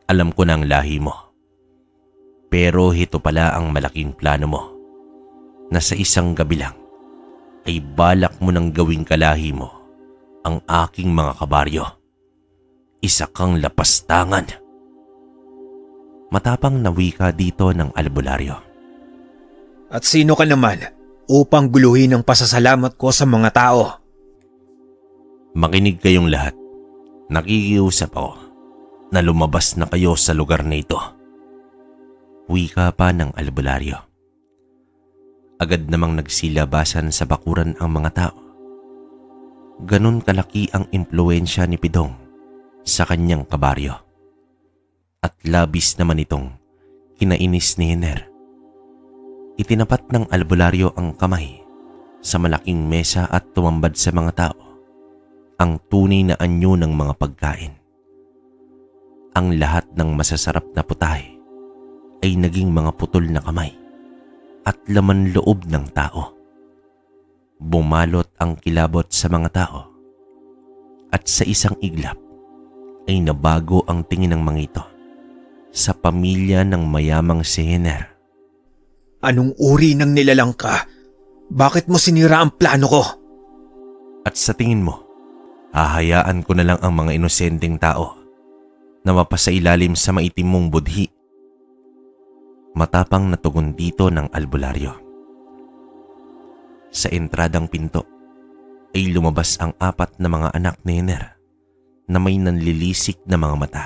[SPEAKER 1] alam ko na ang lahi mo. Pero ito pala ang malaking plano mo na sa isang gabi lang ay balak mo nang gawing kalahi mo ang aking mga kabaryo. Isa kang lapastangan. Matapang na wika dito ng albularyo.
[SPEAKER 3] At sino ka naman upang guluhin ang pasasalamat ko sa mga tao?
[SPEAKER 1] Makinig kayong lahat. Nakikiusap ako na lumabas na kayo sa lugar na ito. Wika pa ng albularyo. Agad namang nagsilabasan sa bakuran ang mga tao. Ganon kalaki ang impluensya ni Pidong sa kanyang kabaryo. At labis naman itong kinainis ni Hener. Itinapat ng albularyo ang kamay sa malaking mesa at tumambad sa mga tao ang tunay na anyo ng mga pagkain. Ang lahat ng masasarap na putahe ay naging mga putol na kamay at laman loob ng tao. Bumalot ang kilabot sa mga tao at sa isang iglap ay nabago ang tingin ng mga ito sa pamilya ng mayamang si Hener.
[SPEAKER 3] Anong uri ng nilalang ka? Bakit mo sinira ang plano ko?
[SPEAKER 1] At sa tingin mo, hahayaan ko na lang ang mga inosenteng tao na mapasailalim sa maitim mong budhi? Matapang na tugon dito ng albularyo. Sa entradang pinto ay lumabas ang 4 na mga anak ni Hener na may nanlilisik na mga mata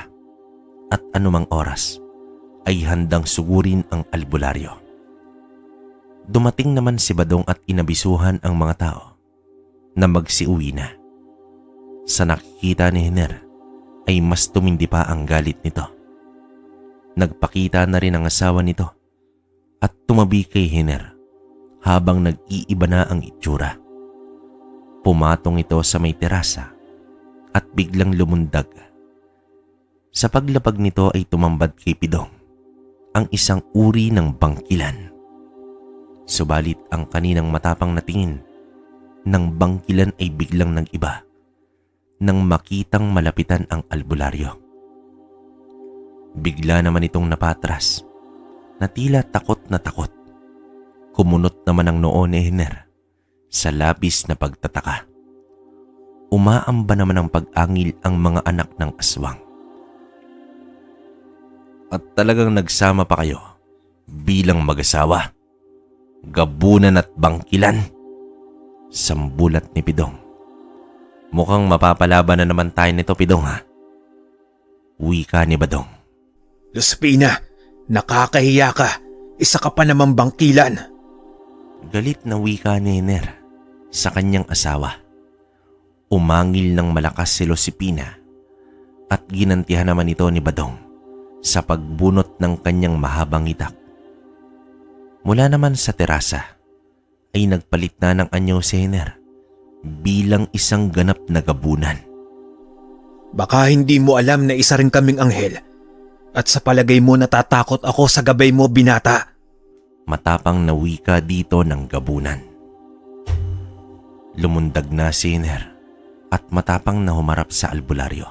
[SPEAKER 1] at anumang oras ay handang sugurin ang albularyo. Dumating naman si Badong at inabisuhan ang mga tao na magsiuwi na. Sa nakikita ni Hener ay mas tumindi pa ang galit nito. Nagpakita na rin ang asawa nito at tumabi kay Hener habang nag-iiba na ang itsura. Pumatong ito sa may terasa at biglang lumundag. Sa paglapag nito ay tumambad kay Pidong ang isang uri ng bangkilan. Subalit ang kaninang matapang na tingin ng bangkilan ay biglang nag-iba nang makitang malapitan ang albularyo. Bigla naman itong napatras na tila takot na takot. Kumunot naman ang noo ni Hener sa labis na pagtataka. Umaamba naman ang pag-angil ang mga anak ng aswang. At talagang nagsama pa kayo bilang mag-asawa? Gabunan at bangkilan? Sambulat ni Pidong. Mukhang mapapalaban na naman tayo nito, Pidong, ha? Wika ni Badong.
[SPEAKER 3] Luspina, nakakahiya ka. Isa ka pa namang bangkilan.
[SPEAKER 1] Galit na wika ni Hener sa kanyang asawa. Umangil ng malakas si Luspina at ginantihan naman ito ni Badong sa pagbunot ng kanyang mahabang itak. Mula naman sa terasa ay nagpalit na ng anyo si Hiner bilang isang ganap na gabunan.
[SPEAKER 3] Baka hindi mo alam na isa rin kaming anghel at sa palagay mo natatakot ako sa gabay mo, binata.
[SPEAKER 1] Matapang na wika dito ng gabunan. Lumundag na si Hiner at matapang na humarap sa albularyo.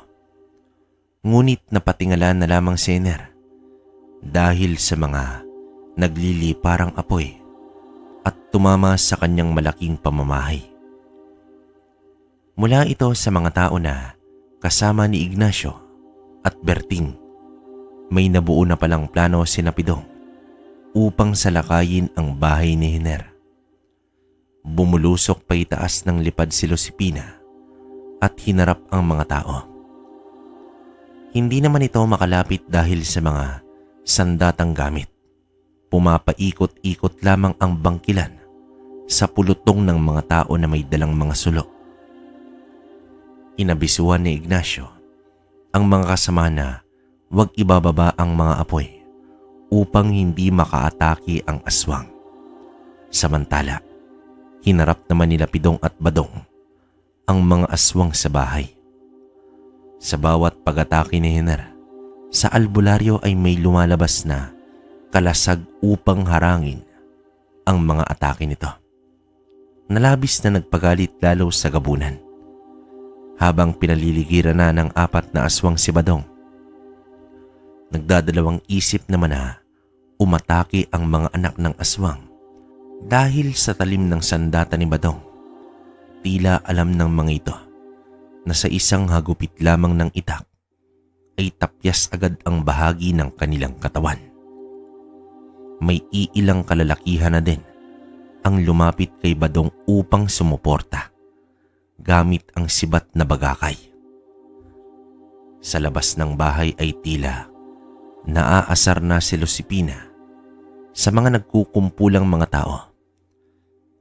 [SPEAKER 1] Ngunit napatingala na lamang si Hiner dahil sa mga nagliliparang apoy at tumama sa kanyang malaking pamamahay. Mula ito sa mga tao na kasama ni Ignacio at Berting, may nabuo na palang plano si Pidong upang salakayin ang bahay ni Hiner. Bumulusok pa itaas ng lipad si Josefina at hinarap ang mga tao. Hindi naman ito makalapit dahil sa mga sandatang gamit. Pumapaikot-ikot lamang ang bangkilan sa pulutong ng mga tao na may dalang mga sulok. Inabisuhan ni Ignacio ang mga kasama na huwag ibababa ang mga apoy upang hindi makaatake ang aswang. Samantala, hinarap naman nila Pidong at Badong ang mga aswang sa bahay. Sa bawat pag-atake ni Hiner, sa albularyo ay may lumalabas na kalasag upang harangin ang mga atake nito. Nalabis na nagpagalit lalo sa gabunan. Habang pinaliligiran na ng 4 na aswang si Badong, nagdadalawang isip naman na umatake ang mga anak ng aswang dahil sa talim ng sandata ni Badong. Tila alam ng mga ito na sa isang hagupit lamang ng itak ay tapyas agad ang bahagi ng kanilang katawan. May iilang kalalakihan na din ang lumapit kay Badong upang sumuporta gamit ang sibat na bagakay. Sa labas ng bahay ay tila naaasar na si Josefina sa mga nagkukumpulang mga tao.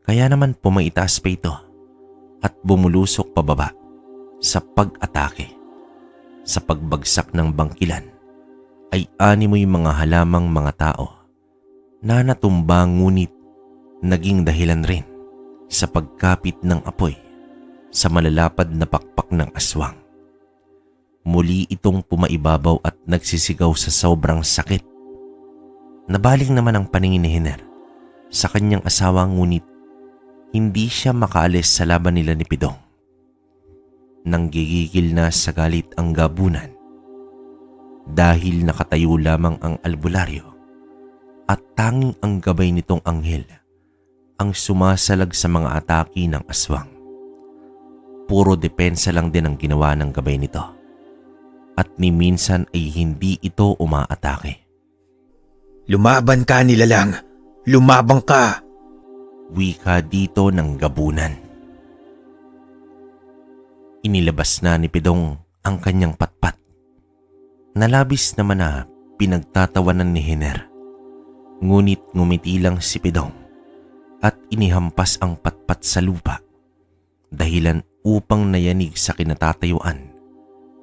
[SPEAKER 1] Kaya naman pumaitaas pa ito at bumulusok pababa sa pag-atake. Sa pagbagsak ng bangkilan ay animoy mga halamang mga tao na natumba, ngunit naging dahilan rin sa pagkapit ng apoy sa malalapad na pakpak ng aswang. Muli itong pumaibabaw at nagsisigaw sa sobrang sakit. Nabaling naman ang paningin ni Hiner sa kanyang asawa, ngunit hindi siya makaalis sa laban nila ni Pidong. Nanggigigil na sa galit ang gabunan dahil nakatayo lamang ang albularyo at tanging ang gabay nitong anghel ang sumasalag sa mga atake ng aswang. Puro depensa lang din ang ginawa ng gabay nito at ni minsan ay hindi ito umaatake.
[SPEAKER 3] Lumaban ka, nilalang. Lumabang ka.
[SPEAKER 1] Wika dito ng gabunan. Inilabas na ni Pidong ang kanyang patpat. Nalabis naman na pinagtatawanan ni Hiner. Ngunit ngumiti lang si Pidong at inihampas ang patpat sa lupa, dahilan upang nayanig sa kinatatayuan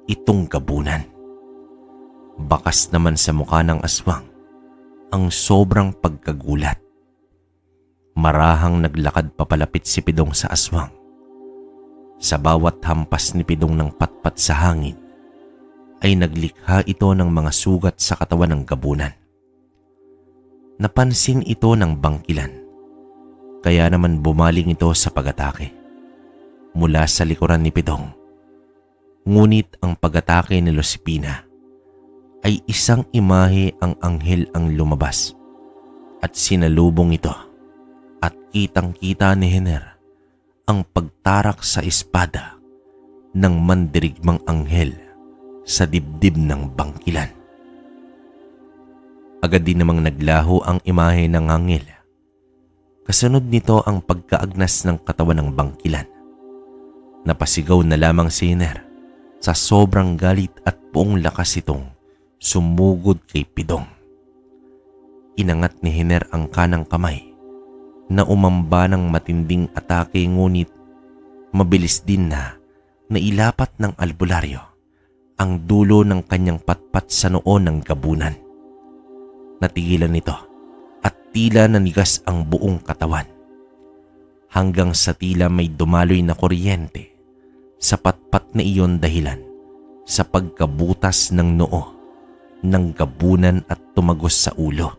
[SPEAKER 1] itong gabunan. Bakas naman sa mukha ng aswang ang sobrang pagkagulat. Marahang naglakad papalapit si Pidong sa aswang. Sa bawat hampas ni Pidong ng patpat sa hangin ay naglikha ito ng mga sugat sa katawan ng gabunan. Napansin ito ng bangkilan, kaya naman bumaling ito sa pag-atake mula sa likuran ni Pidong. Ngunit ang pag-atake ni Josefina ay isang imahe ang anghel ang lumabas at sinalubong ito, at kitang-kita ni Hiner ang pagtarak sa espada ng mandirigmang anghel sa dibdib ng bangkilan. Agad din namang naglaho ang imahe ng anghel. Kasunod nito ang pagkaagnas ng katawan ng bangkilan. Napasigaw na lamang si Hiner sa sobrang galit at buong lakas itong sumugod kay Pidong. Inangat ni Hiner ang kanang kamay na umamba ng matinding atake, ngunit mabilis din na nailapat ng albularyo ang dulo ng kanyang patpat sa noo ng gabunan. Natigilan nito at tila nanigas ang buong katawan. Hanggang sa tila may dumaloy na kuryente sa patpat na iyon dahilan sa pagkabutas ng noo ng gabunan at tumagos sa ulo.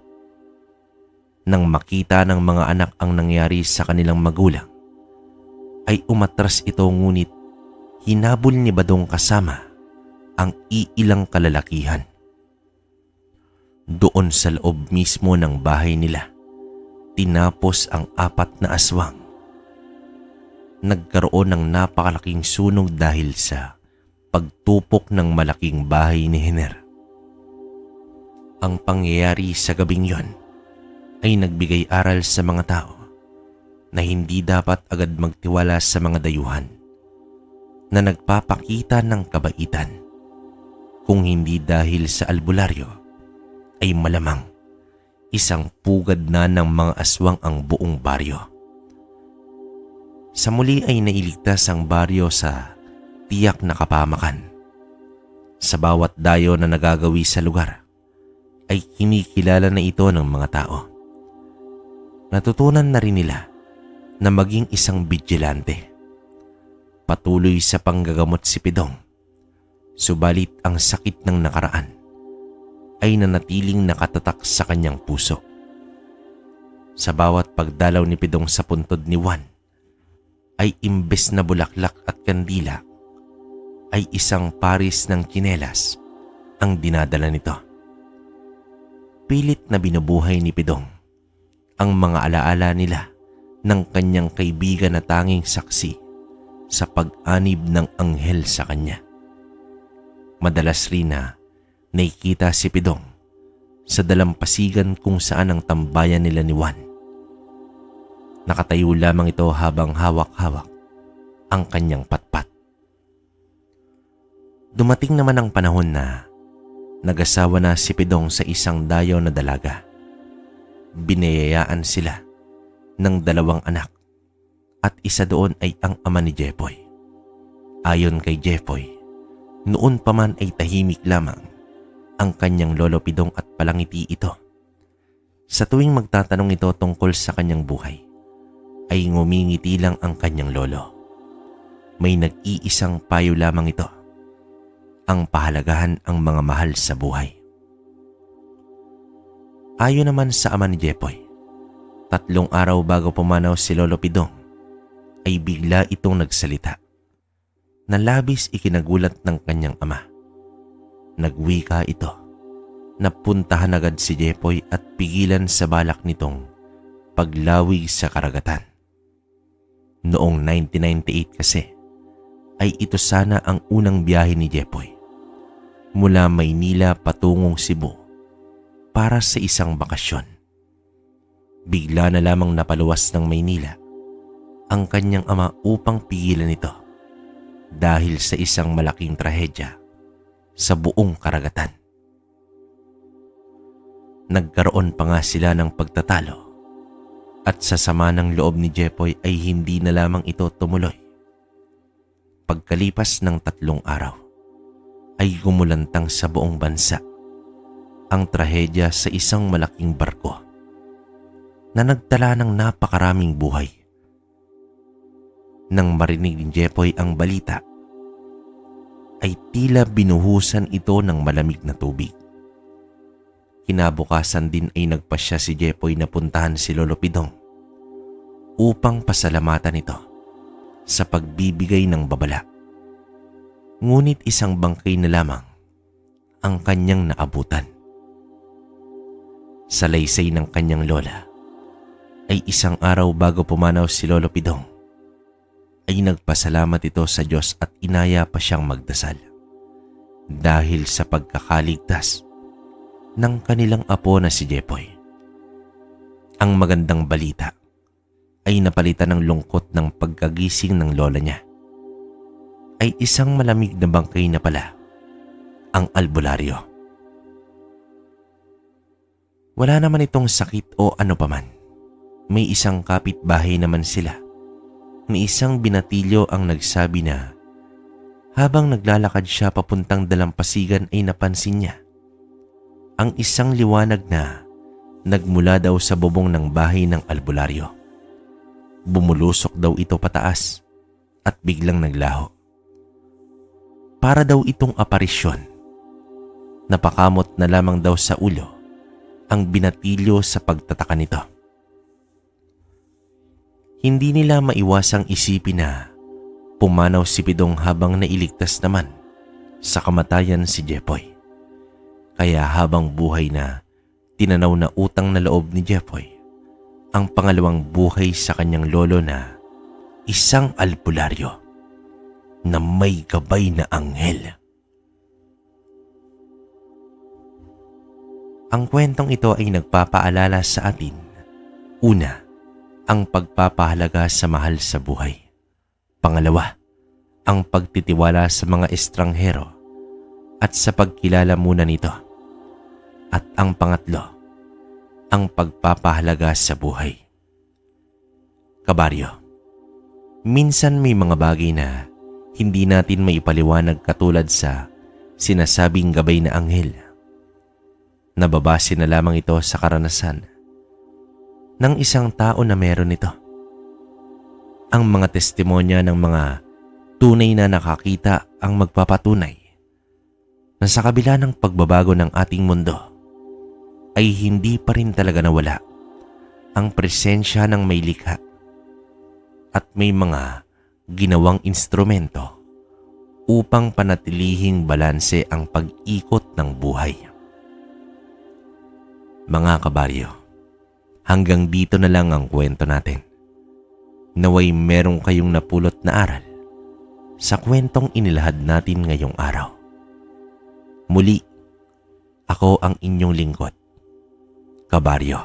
[SPEAKER 1] Nang makita ng mga anak ang nangyari sa kanilang magulang, ay umatras ito ngunit hinabol ni Badong kasama ang iilang kalalakihan. Doon sa loob mismo ng bahay nila, tinapos ang 4 na aswang. Nagkaroon ng napakalaking sunog dahil sa pagtupok ng malaking bahay ni Hiner. Ang pangyayari sa gabing yon ay nagbigay aral sa mga tao na hindi dapat agad magtiwala sa mga dayuhan na nagpapakita ng kabaitan. Kung hindi dahil sa albularyo, ay malamang isang pugad na ng mga aswang ang buong baryo. Sa muli ay nailigtas ang baryo sa tiyak na kapamakan. Sa bawat dayo na nagagawi sa lugar, ay kinikilala na ito ng mga tao. Natutunan na rin nila na maging isang vigilante. Patuloy sa panggagamot si Pidong, subalit ang sakit ng nakaraan ay nanatiling nakatatak sa kanyang puso. Sa bawat pagdalaw ni Pidong sa puntod ni Juan, ay imbes na bulaklak at kandila, ay isang paris ng tsinelas ang dinadala nito. Pilit na binubuhay ni Pidong ang mga alaala nila ng kanyang kaibigan na tanging saksi sa pag-anib ng anghel sa kanya. Madalas rin na nakikita si Pidong sa dalampasigan kung saan ang tambayan nila ni Juan. Nakatayo lamang ito habang hawak-hawak ang kanyang patpat. Dumating naman ang panahon na nag-asawa na si Pidong sa isang dayo na dalaga. Biniyayaan sila ng 2 anak at isa doon ay ang ama ni Jepoy. Ayon kay Jepoy, noon pa man ay tahimik lamang ang kanyang lolo Pidong at palangiti ito. Sa tuwing magtatanong ito tungkol sa kanyang buhay, ay ngumingiti lang ang kanyang lolo. May nag-iisang payo lamang ito: ang pahalagahan ang mga mahal sa buhay. Ayon naman sa ama ni Jepoy, 3 araw bago pumanaw si Lolo Pidong, ay bigla itong nagsalita na labis ikinagulat ng kanyang ama. Nagwika ito na puntahan agad si Jepoy at pigilan sa balak nitong paglawig sa karagatan. Noong 1998 kasi, ay ito sana ang unang biyahe ni Jepoy mula Maynila patungong Cebu para sa isang bakasyon. Bigla na lamang napaluwas ng Maynila ang kanyang ama upang pigilan ito dahil sa isang malaking trahedya sa buong karagatan. Nagkaroon pa nga sila ng pagtatalo at sa sama ng loob ni Jepoy ay hindi na lamang ito tumuloy. Pagkalipas ng 3 araw, ay gumulantang sa buong bansa ang trahedya sa isang malaking barko na nagtala ng napakaraming buhay. Nang marinig ni Jepoy ang balita, ay tila binuhusan ito ng malamig na tubig. Kinabukasan din ay nagpasya si Jepoy na puntahan si Lolo Pidong upang pasalamatan ito sa pagbibigay ng babala. Ngunit isang bangkay na lamang ang kanyang naabutan. Sa laysay ng kanyang lola, ay 1 araw bago pumanaw si Lolo Pidong, ay nagpasalamat ito sa Diyos at inaya pa siyang magdasal dahil sa pagkakaligtas ng kanilang apo na si Jepoy. Ang magandang balita ay napalitan ng lungkot ng pagkagising ng lola niya. Ay isang malamig na bangkay na pala ang albularyo. Wala naman itong sakit o ano paman. May isang kapitbahay naman sila. May isang binatilyo ang nagsabi na Habang naglalakad siya papuntang dalampasigan ay napansin niya ang isang liwanag na nagmula daw sa bubong ng bahay ng albularyo. Bumulusok daw ito pataas at biglang naglaho. Para daw itong aparisyon. Napakamot na lamang daw sa ulo ang binatilyo sa pagtataka nito. Hindi nila maiwasang isipin na pumanaw si Pidong habang nailigtas naman sa kamatayan si Jepoy. Kaya habang buhay na, tinanaw na utang na loob ni Jepoy ang pangalawang buhay sa kanyang lolo na isang albularyo na may gabay na anghel. Ang kwentong ito ay nagpapaalala sa atin, una, ang pagpapahalaga sa mahal sa buhay. Pangalawa, ang pagtitiwala sa mga estranghero at sa pagkilala muna nito. At ang pangatlo, ang pagpapahalaga sa buhay. Kabaryo, minsan may mga bagay na hindi natin maipaliwanag katulad sa sinasabing gabay na anghel. Nababase na lamang ito sa karanasan ng isang tao na meron ito. Ang mga testimonya ng mga tunay na nakakita ang magpapatunay na sa kabila ng pagbabago ng ating mundo ay hindi pa rin talaga nawala ang presensya ng may likha at may mga ginawang instrumento upang panatilihing balanse ang pag-ikot ng buhay. Mga kabaryo, hanggang dito na lang ang kwento natin. Naway merong kayong napulot na aral sa kwentong inilahad natin ngayong araw. Muli, ako ang inyong lingkod, Kabaryo.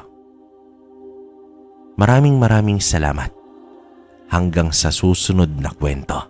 [SPEAKER 1] Maraming salamat. Hanggang sa susunod na kwento.